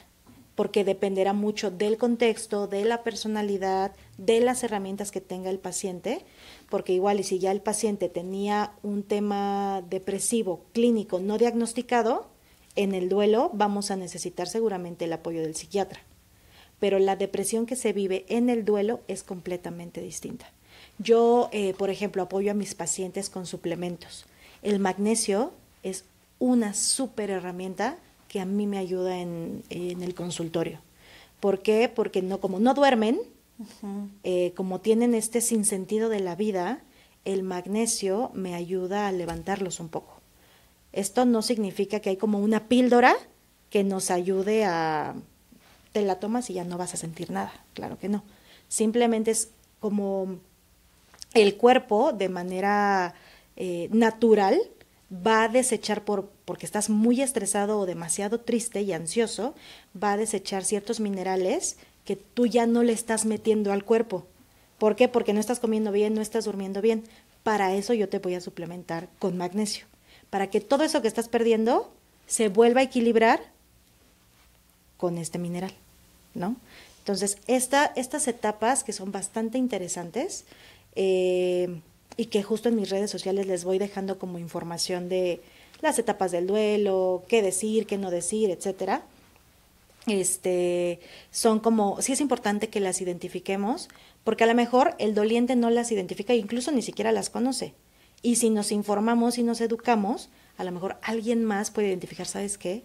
porque dependerá mucho del contexto, de la personalidad, de las herramientas que tenga el paciente, porque igual y si ya el paciente tenía un tema depresivo clínico no diagnosticado, en el duelo vamos a necesitar seguramente el apoyo del psiquiatra. Pero la depresión que se vive en el duelo es completamente distinta. Yo, por ejemplo, apoyo a mis pacientes con suplementos. El magnesio es una súper herramienta que a mí me ayuda en el consultorio. ¿Por qué? Porque como no duermen, como tienen este sinsentido de la vida, el magnesio me ayuda a levantarlos un poco. Esto no significa que hay como una píldora que nos ayude te la tomas y ya no vas a sentir nada, claro que no. Simplemente es como el cuerpo de manera natural va a desechar porque estás muy estresado o demasiado triste y ansioso, va a desechar ciertos minerales que tú ya no le estás metiendo al cuerpo. ¿Por qué? Porque no estás comiendo bien, no estás durmiendo bien. Para eso yo te voy a suplementar con magnesio, para que todo eso que estás perdiendo se vuelva a equilibrar con este mineral, ¿no? Entonces, estas etapas que son bastante interesantes, y que justo en mis redes sociales les voy dejando como información de las etapas del duelo, qué decir, qué no decir, etcétera. Son como, sí es importante que las identifiquemos, porque a lo mejor el doliente no las identifica, incluso ni siquiera las conoce. Y si nos informamos y nos educamos, a lo mejor alguien más puede identificar, ¿sabes qué?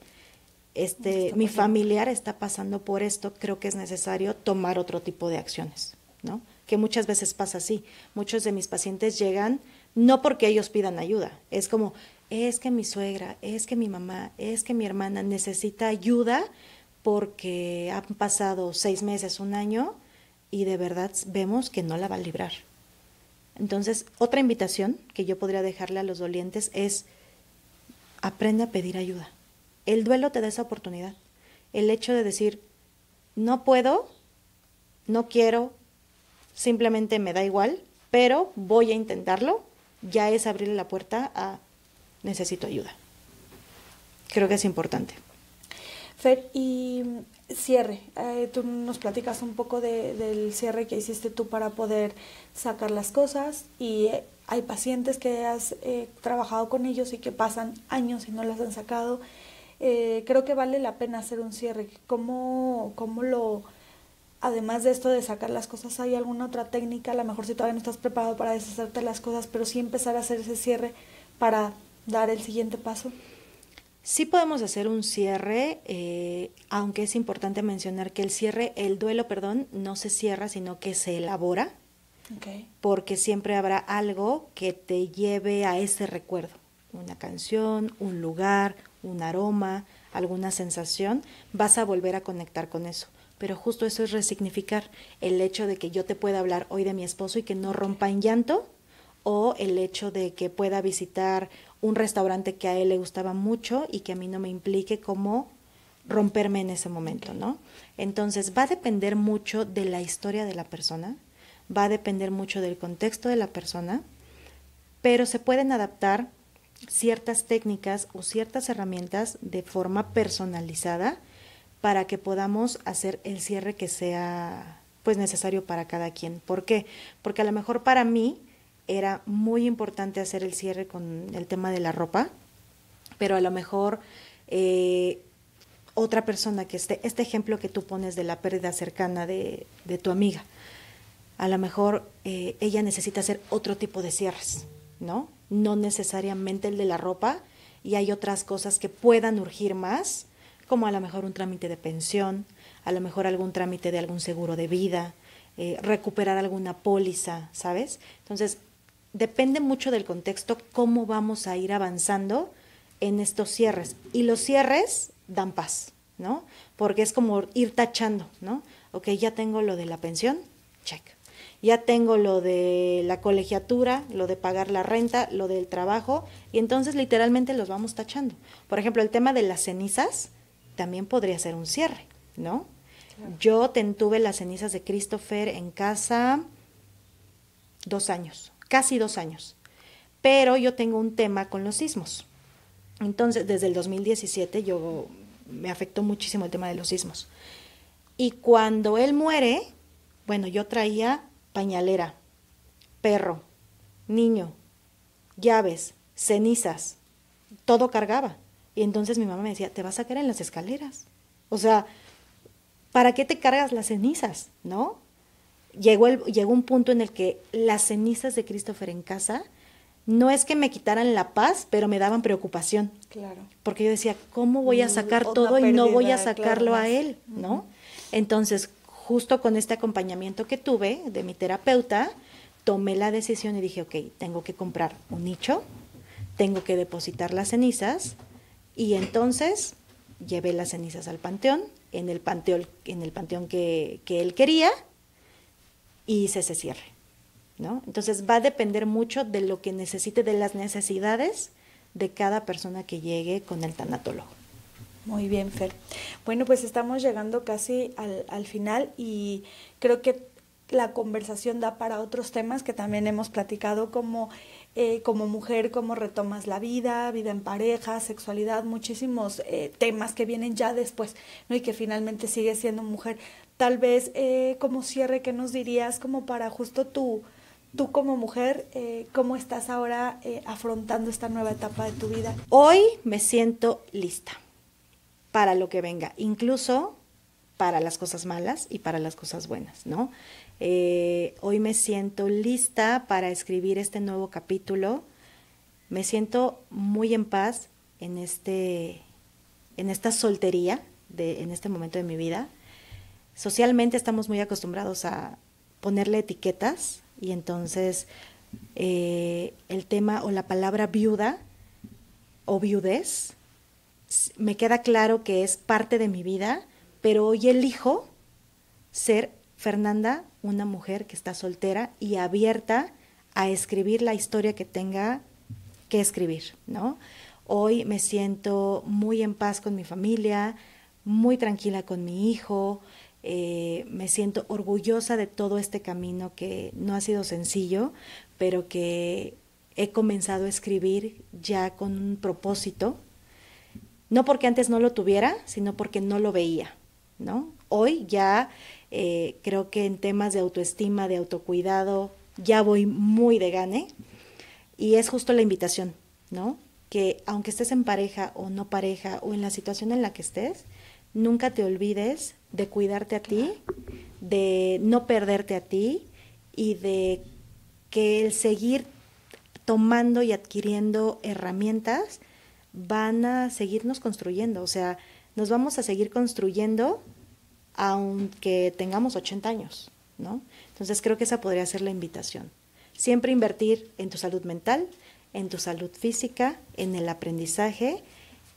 Mi familiar está pasando por esto, creo que es necesario tomar otro tipo de acciones, ¿no? Que muchas veces pasa así. Muchos de mis pacientes llegan no porque ellos pidan ayuda, es como, es que mi suegra, es que mi mamá, es que mi hermana necesita ayuda porque han pasado 6 meses, 1 año, y de verdad vemos que no la va a librar. Entonces, otra invitación que yo podría dejarle a los dolientes es, aprende a pedir ayuda. El duelo te da esa oportunidad. El hecho de decir, no puedo, no quiero, simplemente me da igual, pero voy a intentarlo, ya es abrirle la puerta a necesito ayuda. Creo que es importante. Fer, y cierre, tú nos platicas un poco del cierre que hiciste tú para poder sacar las cosas, y hay pacientes que has trabajado con ellos y que pasan años y no las han sacado. creo que vale la pena hacer un cierre. ¿Cómo lo, además de esto de sacar las cosas, hay alguna otra técnica? A lo mejor si todavía no estás preparado para deshacerte las cosas, pero sí empezar a hacer ese cierre para dar el siguiente paso. Sí podemos hacer un cierre, aunque es importante mencionar que el duelo, perdón, no se cierra, sino que se elabora, Okay. porque siempre habrá algo que te lleve a ese recuerdo, una canción, un lugar, un aroma, alguna sensación, vas a volver a conectar con eso. Pero justo eso es resignificar el hecho de que yo te pueda hablar hoy de mi esposo y que no rompa en llanto, o el hecho de que pueda visitar un restaurante que a él le gustaba mucho y que a mí no me implique como romperme en ese momento, ¿no? Entonces va a depender mucho de la historia de la persona, va a depender mucho del contexto de la persona, pero se pueden adaptar ciertas técnicas o ciertas herramientas de forma personalizada para que podamos hacer el cierre que sea pues necesario para cada quien. ¿Por qué? Porque a lo mejor para mí era muy importante hacer el cierre con el tema de la ropa, pero a lo mejor otra persona que este ejemplo que tú pones de la pérdida cercana de tu amiga, a lo mejor ella necesita hacer otro tipo de cierres, ¿no? No necesariamente el de la ropa, y hay otras cosas que puedan urgir más, como a lo mejor un trámite de pensión, a lo mejor algún trámite de algún seguro de vida, recuperar alguna póliza, ¿sabes? Entonces, depende mucho del contexto cómo vamos a ir avanzando en estos cierres. Y los cierres dan paz, ¿no? Porque es como ir tachando, ¿no? Ok, ya tengo lo de la pensión, check. Ya tengo lo de la colegiatura, lo de pagar la renta, lo del trabajo, y entonces literalmente los vamos tachando. Por ejemplo, el tema de las cenizas también podría ser un cierre, ¿no? Claro. Yo tuve las cenizas de Christopher en casa 2 años, casi 2 años, pero yo tengo un tema con los sismos. Entonces, desde el 2017 me afectó muchísimo el tema de los sismos. Y cuando él muere, bueno, yo traía pañalera, perro, niño, llaves, cenizas, todo cargaba. Y entonces mi mamá me decía, te vas a caer en las escaleras. O sea, ¿para qué te cargas las cenizas? ¿No? Llegó un punto en el que las cenizas de Christopher en casa no es que me quitaran la paz, pero me daban preocupación. Claro. Porque yo decía, ¿cómo voy a sacar todo y no voy a sacarlo a él? ¿No? Entonces, justo con este acompañamiento que tuve de mi terapeuta, tomé la decisión y dije, ok, tengo que comprar un nicho, tengo que depositar las cenizas, y entonces llevé las cenizas al panteón, en el panteón que él quería, y hice ese cierre, ¿no? Entonces va a depender mucho de lo que necesite, de las necesidades de cada persona que llegue con el tanatólogo. Muy bien, Fer. Bueno, pues estamos llegando casi al final, y creo que la conversación da para otros temas que también hemos platicado, como mujer, cómo retomas la vida en pareja, sexualidad, muchísimos temas que vienen ya después, ¿no? Y que finalmente sigues siendo mujer. Tal vez como cierre, ¿qué nos dirías como para justo tú como mujer, cómo estás ahora afrontando esta nueva etapa de tu vida? Hoy me siento lista para lo que venga, incluso para las cosas malas y para las cosas buenas, ¿no? Hoy me siento lista para escribir este nuevo capítulo. Me siento muy en paz en esta soltería, en este momento de mi vida. Socialmente estamos muy acostumbrados a ponerle etiquetas, y entonces el tema o la palabra viuda o viudez me queda claro que es parte de mi vida, pero hoy elijo ser Fernanda, una mujer que está soltera y abierta a escribir la historia que tenga que escribir, ¿no? Hoy me siento muy en paz con mi familia, muy tranquila con mi hijo, me siento orgullosa de todo este camino que no ha sido sencillo, pero que he comenzado a escribir ya con un propósito, no porque antes no lo tuviera, sino porque no lo veía, ¿no? Hoy ya creo que en temas de autoestima, de autocuidado, ya voy muy de gane, y es justo la invitación, ¿no? que aunque estés en pareja o no pareja o en la situación en la que estés, nunca te olvides de cuidarte a ti, de no perderte a ti y de que el seguir tomando y adquiriendo herramientas van a seguirnos construyendo, o sea, nos vamos a seguir construyendo aunque tengamos 80 años, ¿no? Entonces creo que esa podría ser la invitación. Siempre invertir en tu salud mental, en tu salud física, en el aprendizaje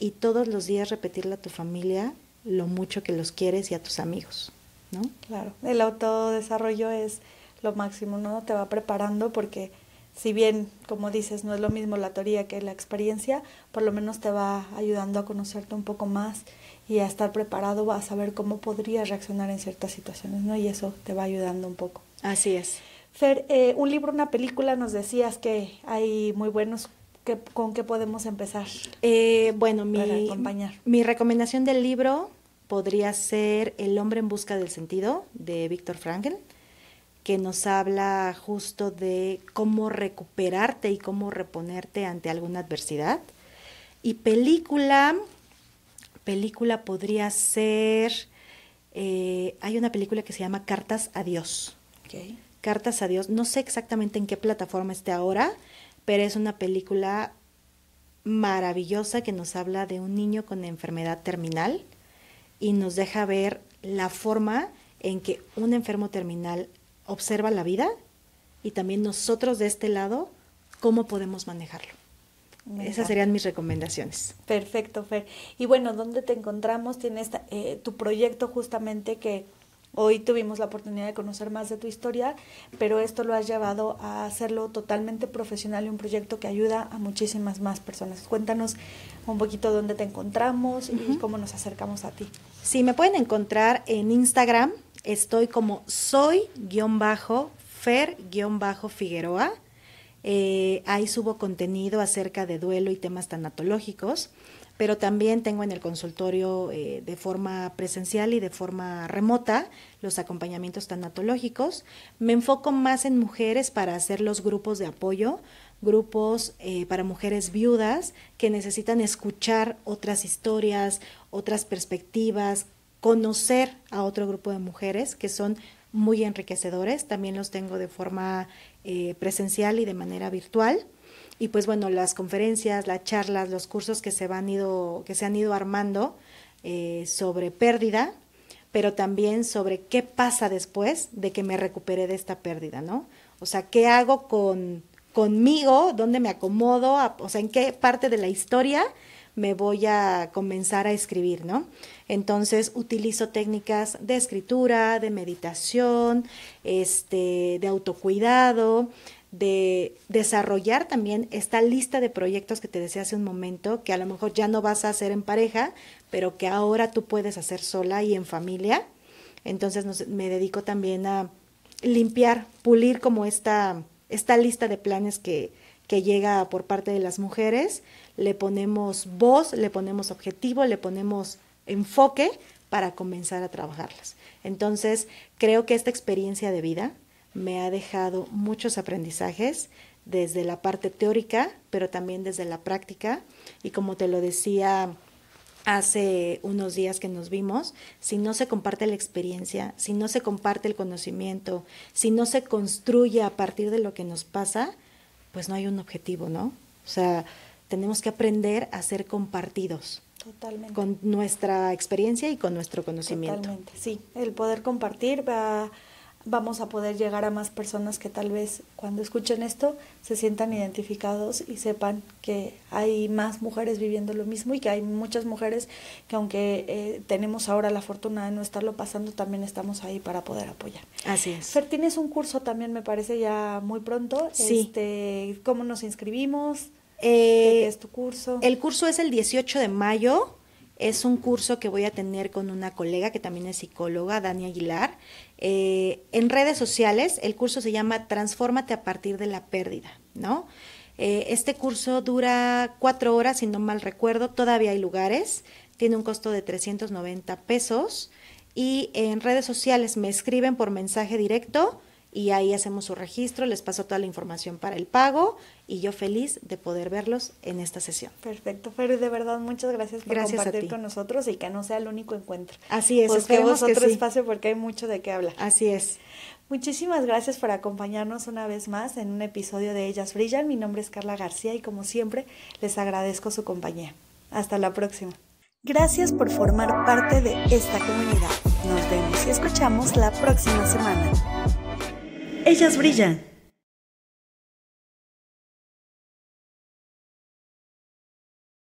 y todos los días repetirle a tu familia lo mucho que los quieres y a tus amigos, ¿no? Claro, el autodesarrollo es lo máximo, ¿no? Te va preparando porque si bien, como dices, no es lo mismo la teoría que la experiencia, por lo menos te va ayudando a conocerte un poco más y a estar preparado, a saber cómo podrías reaccionar en ciertas situaciones, ¿no? Y eso te va ayudando un poco. Así es. Fer, un libro, una película, nos decías que hay muy buenos. ¿Con qué podemos empezar? Bueno, para acompañar. Mi recomendación del libro podría ser El hombre en busca del sentido, de Viktor Frankl, que nos habla justo de cómo recuperarte y cómo reponerte ante alguna adversidad. Y película podría ser, hay una película que se llama Cartas a Dios. Okay. Cartas a Dios, no sé exactamente en qué plataforma esté ahora, pero es una película maravillosa que nos habla de un niño con enfermedad terminal y nos deja ver la forma en que un enfermo terminal observa la vida y también nosotros de este lado, cómo podemos manejarlo. Esas serían mis recomendaciones. Perfecto, Fer. Y bueno, ¿dónde te encontramos? Tienes tu proyecto justamente que hoy tuvimos la oportunidad de conocer más de tu historia, pero esto lo has llevado a hacerlo totalmente profesional y un proyecto que ayuda a muchísimas más personas. Cuéntanos un poquito dónde te encontramos y cómo nos acercamos a ti. Sí, me pueden encontrar en Instagram. Estoy como soy-fer-figueroa. Ahí subo contenido acerca de duelo y temas tanatológicos, pero también tengo en el consultorio de forma presencial y de forma remota los acompañamientos tanatológicos. Me enfoco más en mujeres para hacer los grupos de apoyo, grupos para mujeres viudas que necesitan escuchar otras historias, otras perspectivas, conocer a otro grupo de mujeres que son muy enriquecedores. También los tengo de forma presencial y de manera virtual. Y pues bueno, las conferencias, las charlas, los cursos que se han ido armando sobre pérdida, pero también sobre qué pasa después de que me recuperé de esta pérdida, ¿no? O sea, ¿qué hago conmigo? ¿Dónde me acomodo? O sea, ¿en qué parte de la historia me voy a comenzar a escribir, ¿no? Entonces utilizo técnicas de escritura, de meditación, de autocuidado, de desarrollar también esta lista de proyectos que te decía hace un momento, que a lo mejor ya no vas a hacer en pareja, pero que ahora tú puedes hacer sola y en familia. Entonces me dedico también a limpiar, pulir como esta lista de planes que llega por parte de las mujeres. Le ponemos voz, le ponemos objetivo, le ponemos enfoque para comenzar a trabajarlas. Entonces, creo que esta experiencia de vida me ha dejado muchos aprendizajes desde la parte teórica, pero también desde la práctica. Y como te lo decía hace unos días que nos vimos, si no se comparte la experiencia, si no se comparte el conocimiento, si no se construye a partir de lo que nos pasa, pues no hay un objetivo, ¿no? O sea, tenemos que aprender a ser compartidos. Totalmente. Con nuestra experiencia y con nuestro conocimiento. Totalmente, sí. El poder compartir vamos a poder llegar a más personas que tal vez cuando escuchen esto se sientan identificados y sepan que hay más mujeres viviendo lo mismo y que hay muchas mujeres que aunque tenemos ahora la fortuna de no estarlo pasando, también estamos ahí para poder apoyar. Así es. Fer, tienes un curso también, me parece ya muy pronto. Sí. ¿Cómo nos inscribimos? ¿Qué es tu curso? El curso es el 18 de mayo. Es un curso que voy a tener con una colega que también es psicóloga, Dani Aguilar. En redes sociales, el curso se llama Transfórmate a partir de la pérdida, ¿no? Este curso dura 4 horas, si no mal recuerdo, todavía hay lugares, tiene un costo de 390 pesos y en redes sociales me escriben por mensaje directo y ahí hacemos su registro, les paso toda la información para el pago y yo feliz de poder verlos en esta sesión. Perfecto, Fer, de verdad muchas gracias por Gracias compartir con nosotros y que no sea el único encuentro. Así es, busquemos que otro sí. espacio porque hay mucho de qué hablar. Así es. Muchísimas gracias por acompañarnos una vez más en un episodio de Ellas Brillan. Mi nombre es Carla García y como siempre les agradezco su compañía. Hasta la próxima. Gracias por formar parte de esta comunidad. Nos vemos y escuchamos la próxima semana. Ellas Brillan.